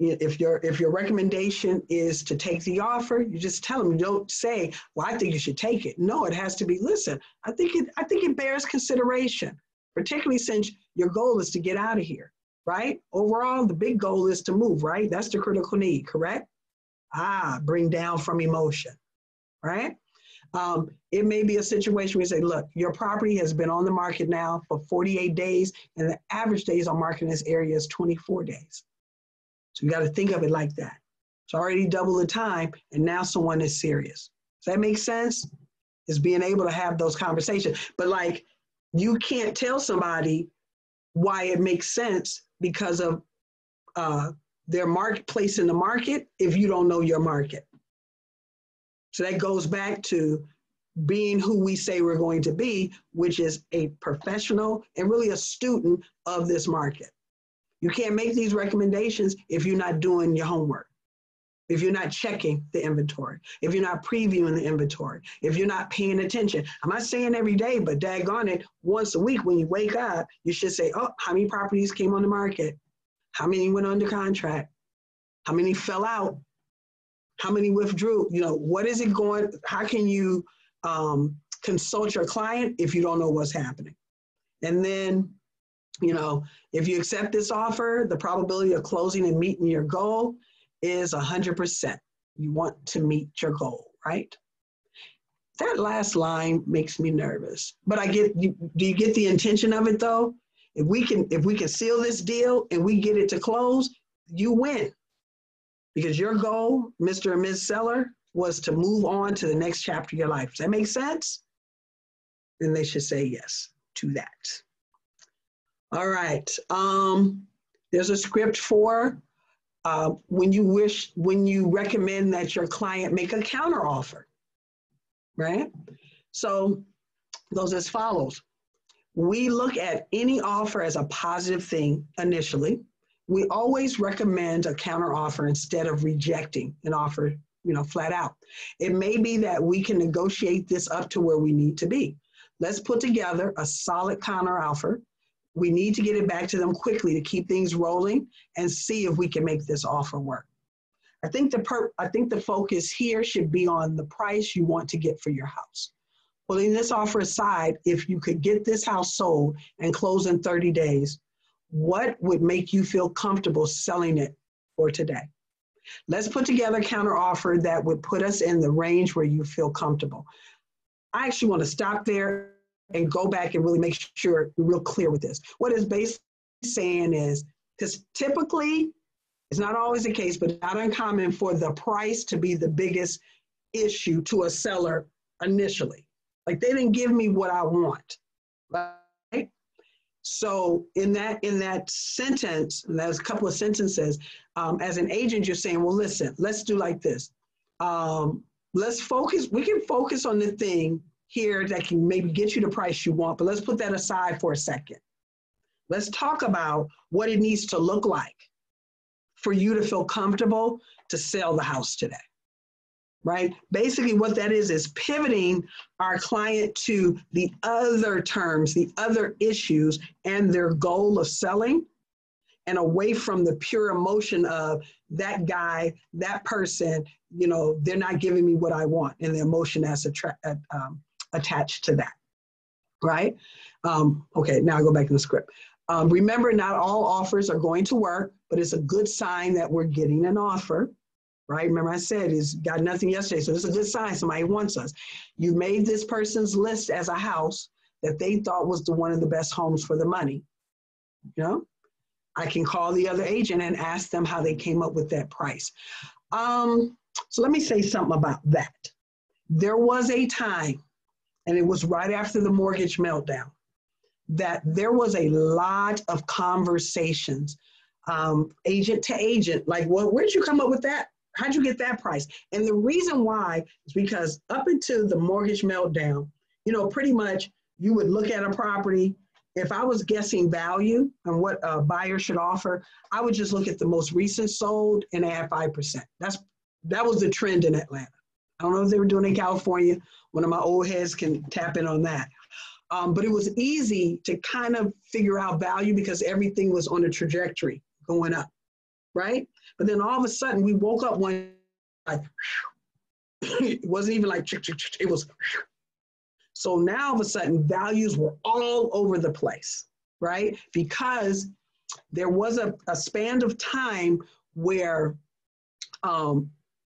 If your recommendation is to take the offer, you just tell them. You don't say, "Well, I think you should take it." No, it has to be, "Listen, I think it bears consideration, particularly since your goal is to get out of here, right? Overall, the big goal is to move, right? That's the critical need, correct? Bring down from emotion, right? It may be a situation where you say, look, your property has been on the market now for 48 days, and the average days on market in this area is 24 days. So you got to think of it like that. It's already double the time, and now someone is serious. Does that make sense? Is being able to have those conversations. But like, you can't tell somebody why it makes sense because of their marketplace in the market if you don't know your market. So that goes back to being who we say we're going to be, which is a professional and really a student of this market. You can't make these recommendations if you're not doing your homework, if you're not checking the inventory, if you're not previewing the inventory, if you're not paying attention. I'm not saying every day, but daggone it, once a week when you wake up, you should say, oh, how many properties came on the market? How many went under contract? How many fell out? How many withdrew? What is it going? How can you consult your client if you don't know what's happening? And then, if you accept this offer, the probability of closing and meeting your goal is 100%. You want to meet your goal, right? That last line makes me nervous, but do you get the intention of it though? If we can seal this deal and we get it to close, you win. Because your goal, Mr. and Ms. Seller, was to move on to the next chapter of your life. Does that make sense? Then they should say yes to that. All right. There's a script for when you recommend that your client make a counteroffer, right? So it goes as follows. We look at any offer as a positive thing initially. We always recommend a counteroffer instead of rejecting an offer, flat out. It may be that we can negotiate this up to where we need to be. Let's put together a solid counteroffer. We need to get it back to them quickly to keep things rolling and see if we can make this offer work. I think the focus here should be on the price you want to get for your house. Putting this offer aside, if you could get this house sold and close in 30 days, what would make you feel comfortable selling it for today? Let's put together a counteroffer that would put us in the range where you feel comfortable. I actually want to stop there and go back and really make sure we're real clear with this. What it's basically saying is, because typically, it's not always the case, but not uncommon for the price to be the biggest issue to a seller initially. Like, they didn't give me what I want, right? So in that sentence, and there's a couple of sentences, as an agent, you're saying, well, listen, let's do like this. Let's focus, we can focus on the thing here that can maybe get you the price you want, but let's put that aside for a second. Let's talk about what it needs to look like for you to feel comfortable to sell the house today, right? Basically what that is pivoting our client to the other terms, the other issues, and their goal of selling, and away from the pure emotion of that guy, that person, they're not giving me what I want, and the emotion that's attached to that, right? Okay, now I go back to the script. Remember, not all offers are going to work, but it's a good sign that we're getting an offer, right? Remember I said he's got nothing yesterday, so it's a good sign somebody wants us. You made this person's list as a house that they thought was one of the best homes for the money. I can call the other agent and ask them how they came up with that price. So let me say something about that. There was a time, and it was right after the mortgage meltdown, that there was a lot of conversations, agent to agent, like, well, where'd you come up with that? How'd you get that price? And the reason why is because up until the mortgage meltdown, pretty much you would look at a property. If I was guessing value and what a buyer should offer, I would just look at the most recent sold and add 5%. That was the trend in Atlanta. I don't know if they were doing it in California. One of my old heads can tap in on that. But it was easy to kind of figure out value because everything was on a trajectory going up. right? But then all of a sudden we woke up one, like, it wasn't even like, it was. So now all of a sudden values were all over the place, right? Because there was a span of time where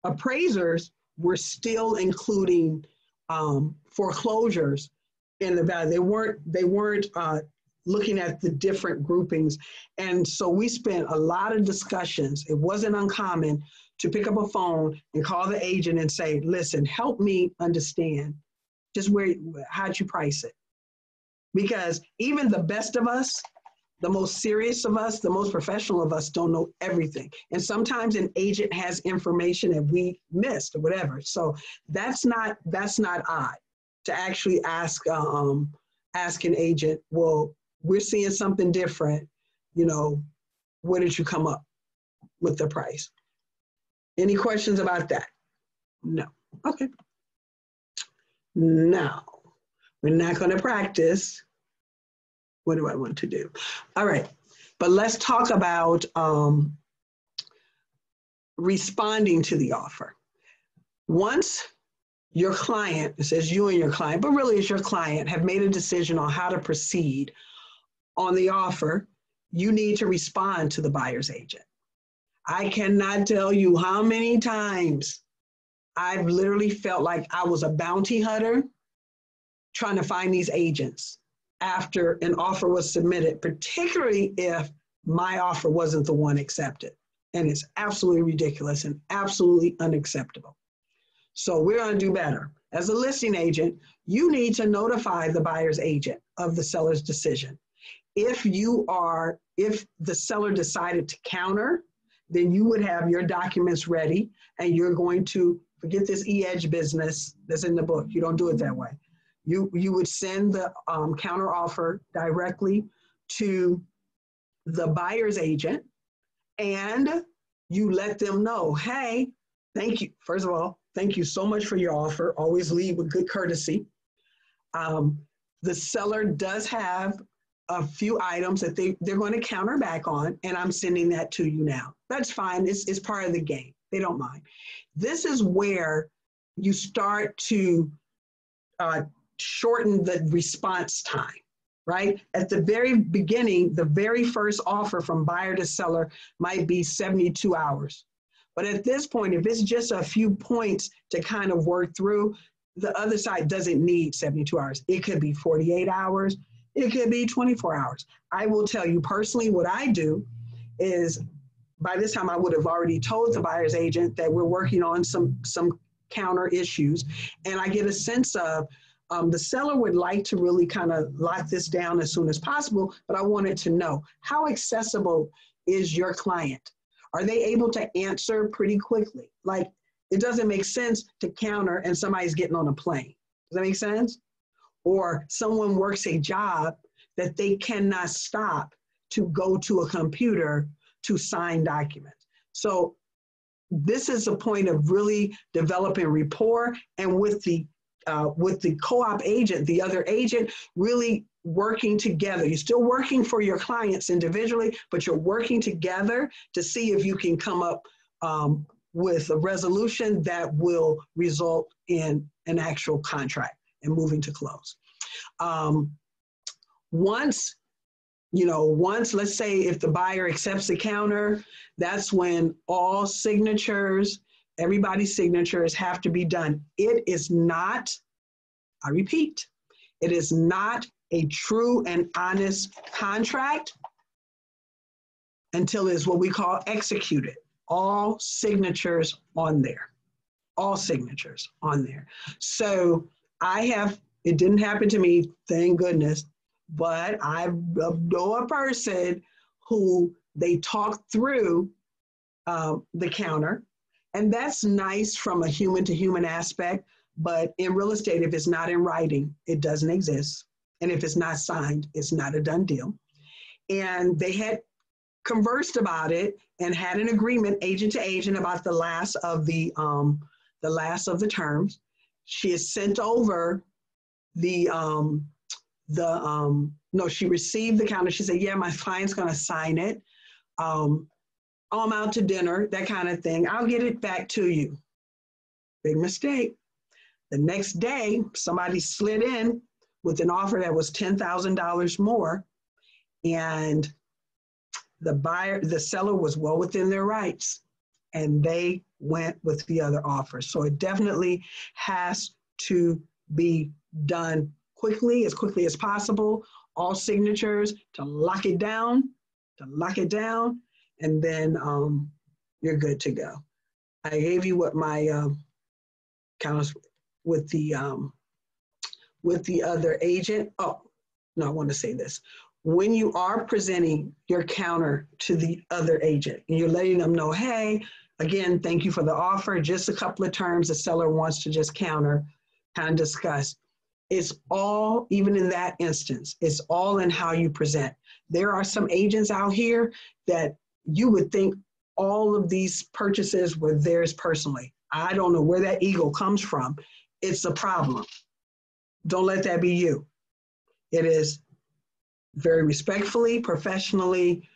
appraisers were still including foreclosures in the value. They weren't looking at the different groupings. And so we spent a lot of discussions. It wasn't uncommon to pick up a phone and call the agent and say, listen, help me understand just how'd you price it? Because even the best of us, the most serious of us, the most professional of us don't know everything. And sometimes an agent has information that we missed or whatever. So that's not odd to actually ask an agent, well, we're seeing something different, where did you come up with the price? Any questions about that? No. Okay. Now, we're not going to practice. What do I want to do? All right, but let's talk about responding to the offer. Once your client, it says you and your client, but really it's your client, have made a decision on how to proceed on the offer, you need to respond to the buyer's agent. I cannot tell you how many times I've literally felt like I was a bounty hunter trying to find these agents after an offer was submitted, particularly if my offer wasn't the one accepted. And it's absolutely ridiculous and absolutely unacceptable. So we're going to do better. As a listing agent, you need to notify the buyer's agent of the seller's decision. If the seller decided to counter, then you would have your documents ready and you're going to forget this e-edge business that's in the book. You don't do it that way. You would send the counter offer directly to the buyer's agent and you let them know, hey, thank you. First of all, thank you so much for your offer. Always lead with good courtesy. The seller does have a few items that they're going to counter back on, and I'm sending that to you now. That's fine. It's part of the game. They don't mind. This is where you start to shorten the response time, right? At the very beginning, the very first offer from buyer to seller might be 72 hours. But at this point, if it's just a few points to kind of work through, the other side doesn't need 72 hours. It could be 48 hours. It could be 24 hours. I will tell you personally, what I do is by this time I would have already told the buyer's agent that we're working on some counter issues. And I get a sense of the seller would like to really kind of lock this down as soon as possible, but I wanted to know, how accessible is your client? Are they able to answer pretty quickly? Like, it doesn't make sense to counter and somebody's getting on a plane. Does that make sense? Or someone works a job that they cannot stop to go to a computer to sign documents. So this is a point of really developing rapport, and with the co-op agent, the other agent, really working together. You're still working for your clients individually, but you're working together to see if you can come up with a resolution that will result in an actual contract and moving to close. Once, let's say if the buyer accepts the counter, that's when all signatures, everybody's signatures have to be done. It is not, I repeat, it is not a true and honest contract until it's what we call executed. All signatures on there. All signatures on there. So it didn't happen to me, thank goodness, but I know a person who they talked through the counter, and that's nice from a human to human aspect, but in real estate, if it's not in writing, it doesn't exist. And if it's not signed, it's not a done deal. And they had conversed about it and had an agreement, agent to agent, about the last of the terms. She has sent over she received the counter. She said, yeah, my client's going to sign it. oh, I'm out to dinner, that kind of thing. I'll get it back to you. Big mistake. The next day, somebody slid in with an offer that was $10,000 more, and the seller was well within their rights, and they went with the other offer. So it definitely has to be done quickly as possible. All signatures to lock it down, and then you're good to go. I gave you what my kind of with the other agent. Oh, no, I want to say this. When you are presenting your counter to the other agent, and you're letting them know, hey, again, thank you for the offer. Just a couple of terms the seller wants to just counter, kind of discuss. It's all, even in that instance, it's all in how you present. There are some agents out here that you would think all of these purchases were theirs personally. I don't know where that ego comes from. It's a problem. Don't let that be you. It is very respectfully, professionally,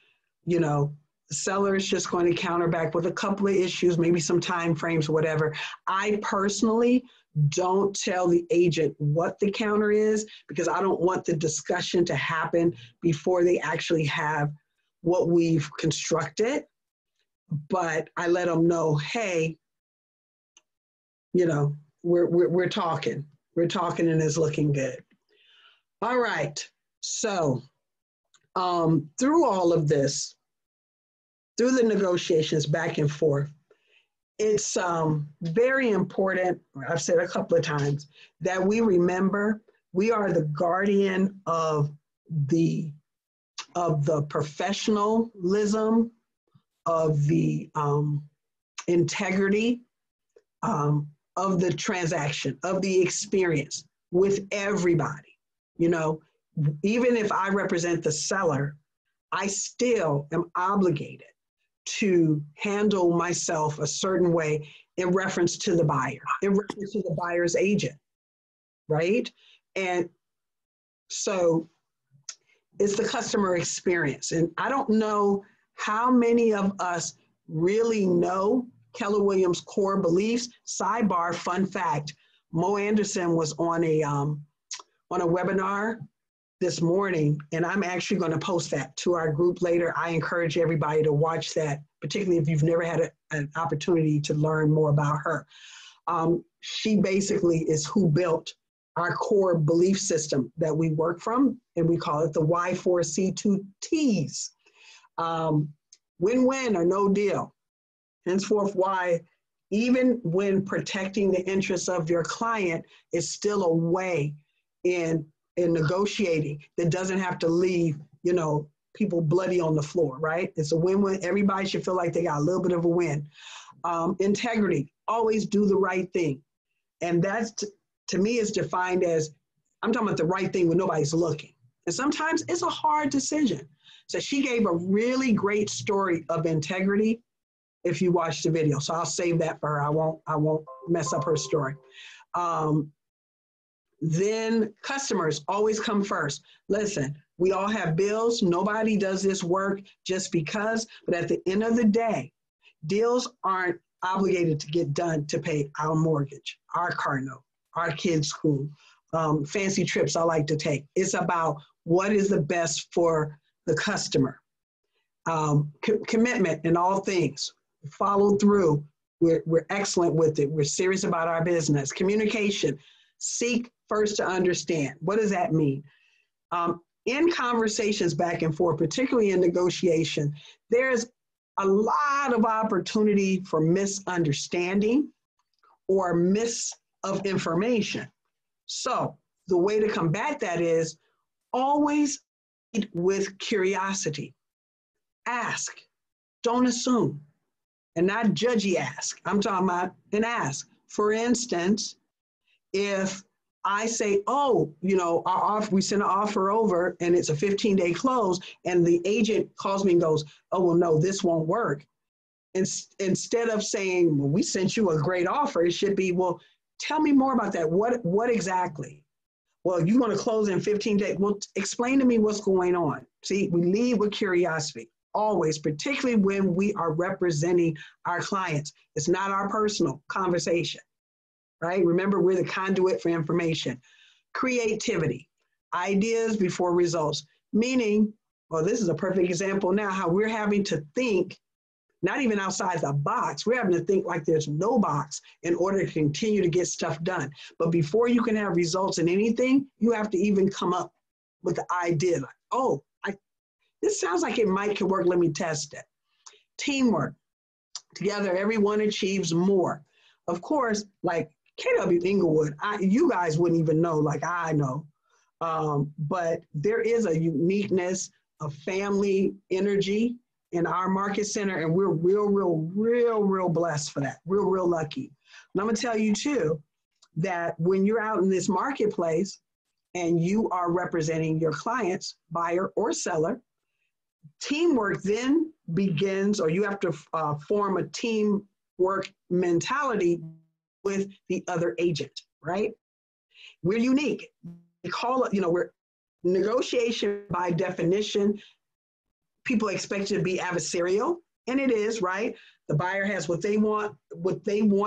the seller is just going to counter back with a couple of issues, maybe some time frames, whatever. I personally don't tell the agent what the counter is, because I don't want the discussion to happen before they actually have what we've constructed. But I let them know, hey, we're talking and it's looking good. All right. So through all of this, through the negotiations back and forth, it's very important, I've said a couple of times, that we remember we are the guardian of the professionalism, of the integrity, of the transaction, of the experience with everybody. Even if I represent the seller, I still am obligated to handle myself a certain way in reference to the buyer, in reference to the buyer's agent, right? And so it's the customer experience. And I don't know how many of us really know Keller Williams' core beliefs. Sidebar, fun fact, Mo Anderson was on a webinar this morning, and I'm actually going to post that to our group later. I encourage everybody to watch that, particularly if you've never had an opportunity to learn more about her. She basically is who built our core belief system that we work from, and we call it the Y4C2Ts. Win-win or no deal. Henceforth, why even when protecting the interests of your client is still a way in negotiating that doesn't have to leave, people bloody on the floor, right? It's a win-win. Everybody should feel like they got a little bit of a win. Integrity, always do the right thing. And that's, to me, is defined as, I'm talking about the right thing when nobody's looking. And sometimes it's a hard decision. So she gave a really great story of integrity if you watch the video. So I'll save that for her. I won't mess up her story. Then customers always come first. Listen, we all have bills. Nobody does this work just because, but at the end of the day, deals aren't obligated to get done to pay our mortgage, our car note, our kids' school, fancy trips I like to take. It's about what is the best for the customer. Commitment in all things. Follow through. We're excellent with it. We're serious about our business. Communication. Seek first to understand. What does that mean? In conversations back and forth, particularly in negotiation, there's a lot of opportunity for misunderstanding or miss of information. So the way to combat that is always lead with curiosity. Ask, don't assume, and not judgy ask. I'm talking about an ask. For instance, if I say, oh, we sent an offer over and it's a 15-day close, and the agent calls me and goes, oh, well, no, this won't work. Instead of saying, well, we sent you a great offer, it should be, well, tell me more about that. What exactly? Well, you want to close in 15 days. Well, explain to me what's going on. See, we lead with curiosity. always, particularly when we are representing our clients. It's not our personal conversation, right? Remember, we're the conduit for information. Creativity, ideas before results, meaning, well, this is a perfect example now, how we're having to think, not even outside the box, we're having to think like there's no box in order to continue to get stuff done. But before you can have results in anything, you have to even come up with the idea, like, oh, this sounds like it might could work, let me test it. Teamwork, together everyone achieves more. Of course, like KW Inglewood, you guys wouldn't even know like I know, but there is a uniqueness of family energy in our market center, and we're real blessed for that, real lucky. And I'm gonna tell you too, that when you're out in this marketplace and you are representing your clients, buyer or seller, teamwork then begins, or you have to form a teamwork mentality with the other agent, right? We're unique. We call it, we're negotiation by definition. People expect it to be adversarial, and it is, right? The buyer has what they want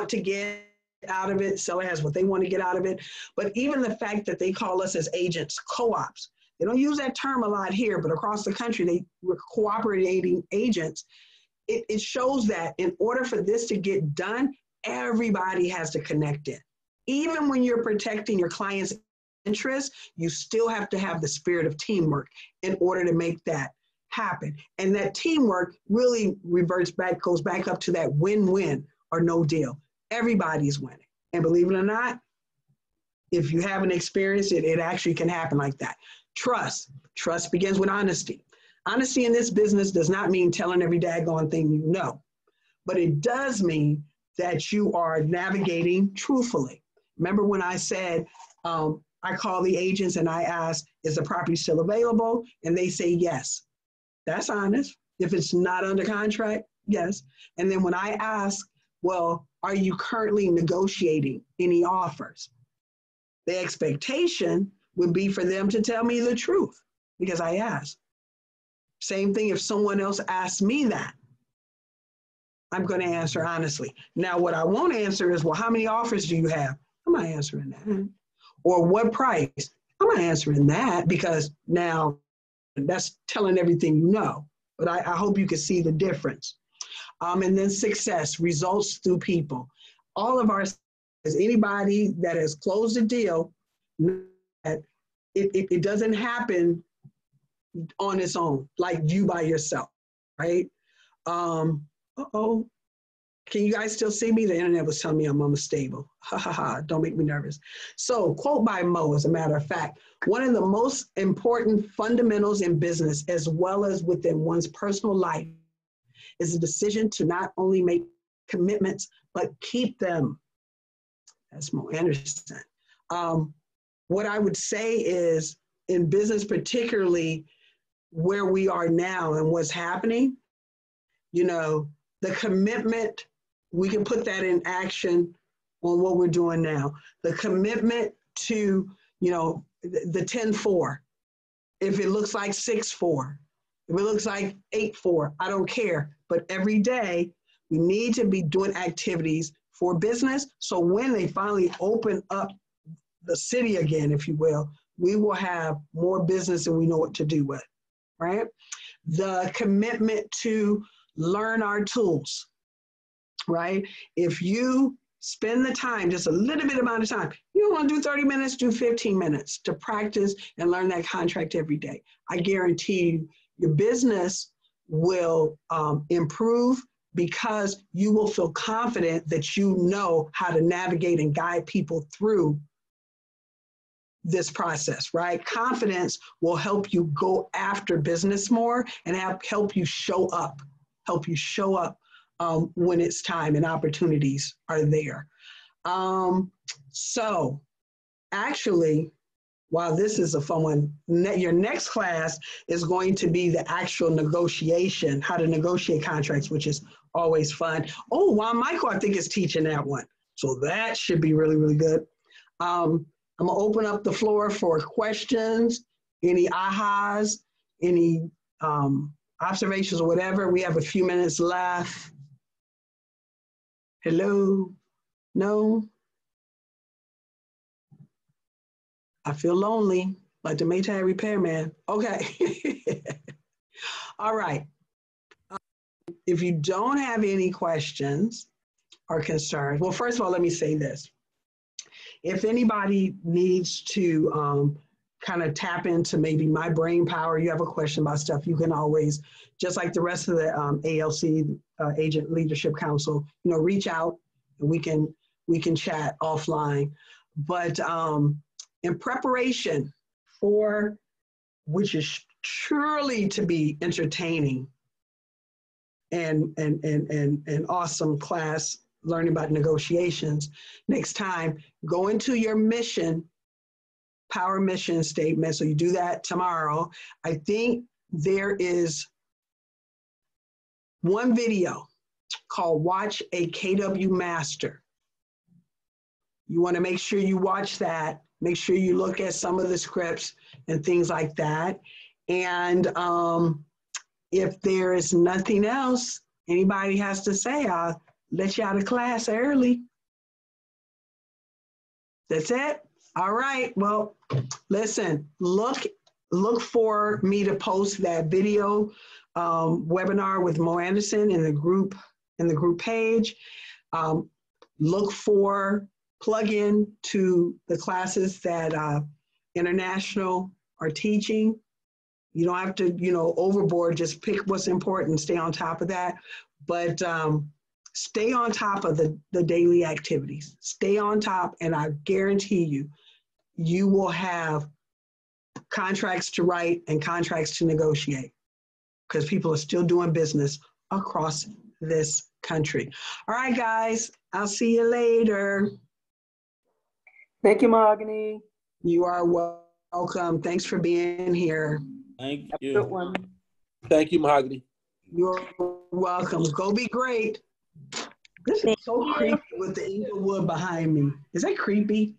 to get out of it. Seller has what they want to get out of it. But even the fact that they call us as agents, co-ops, they don't use that term a lot here, but across the country, we're cooperating agents. It shows that in order for this to get done, everybody has to connect in. Even when you're protecting your client's interests, you still have to have the spirit of teamwork in order to make that happen. And that teamwork really goes back up to that win-win or no deal. Everybody's winning. And believe it or not, if you haven't experienced it, it actually can happen like that. Trust begins with honesty. Honesty in this business does not mean telling every daggone thing you know, but it does mean that you are navigating truthfully. Remember when I said, I call the agents and I ask, is the property still available? And they say yes. That's honest. If it's not under contract, yes. And then when I ask, well, are you currently negotiating any offers? The expectation would be for them to tell me the truth because I asked. Same thing if someone else asks me that. I'm going to answer honestly. Now, what I won't answer is, well, how many offers do you have? I'm not answering that. Or what price? I'm not answering that because now that's telling everything you know. But I hope you can see the difference. And then success, results through people. All of our, anybody that has closed a deal, it doesn't happen on its own, like you by yourself, right? Uh-oh. Can you guys still see me? The internet was telling me I'm unstable. Ha ha ha, don't make me nervous. So, quote by Mo, as a matter of fact, one of the most important fundamentals in business, as well as within one's personal life, is a decision to not only make commitments, but keep them. That's Mo Anderson. What I would say is, in business, particularly where we are now and what's happening, the commitment, we can put that in action on what we're doing now. The commitment to, the 10-4. If it looks like 6-4, if it looks like 8-4, I don't care. But every day, we need to be doing activities for business. So when they finally open up the city again, if you will, we will have more business and we know what to do with, right? The commitment to learn our tools, right? If you spend the time, just a little bit amount of time, you don't want to do 30 minutes, do 15 minutes to practice and learn that contract every day. I guarantee you, your business will improve because you will feel confident that you know how to navigate and guide people through this process, right? Confidence will help you go after business more and help you show up when it's time and opportunities are there. So actually, while this is a fun one, your next class is going to be the actual negotiation, how to negotiate contracts, which is always fun. Oh, Juan Michael, I think is teaching that one. So that should be really, really good. I'm gonna open up the floor for questions, any ahas, any observations or whatever. We have a few minutes left. Hello? No? I feel lonely, like the Maytag repairman. Okay. All right. If you don't have any questions or concerns, well, first of all, let me say this. If anybody needs to kind of tap into maybe my brain power, you have a question about stuff, you can always, just like the rest of the ALC, Agent Leadership Council, reach out and we can chat offline. But in preparation for, which is surely to be entertaining and awesome class, learning about negotiations, next time, go into your mission, power mission statement. So you do that tomorrow. I think there is one video called Watch a KW Master. You want to make sure you watch that. Make sure you look at some of the scripts and things like that. And if there is nothing else anybody has to say, I'll let you out of class early. That's it? All right. Well, listen, look for me to post that video webinar with Mo Anderson in the group page. Look for plug-in to the classes that International are teaching. You don't have to, overboard, just pick what's important, stay on top of that. But stay on top of the daily activities. Stay on top, and I guarantee you, you will have contracts to write and contracts to negotiate because people are still doing business across this country. All right, guys, I'll see you later. Thank you, Mahogany. You are welcome. Thanks for being here. Thank Have a you. good one. Thank you, Mahogany. You're welcome. Go be great. This is so creepy with the Inglewood behind me. Is that creepy?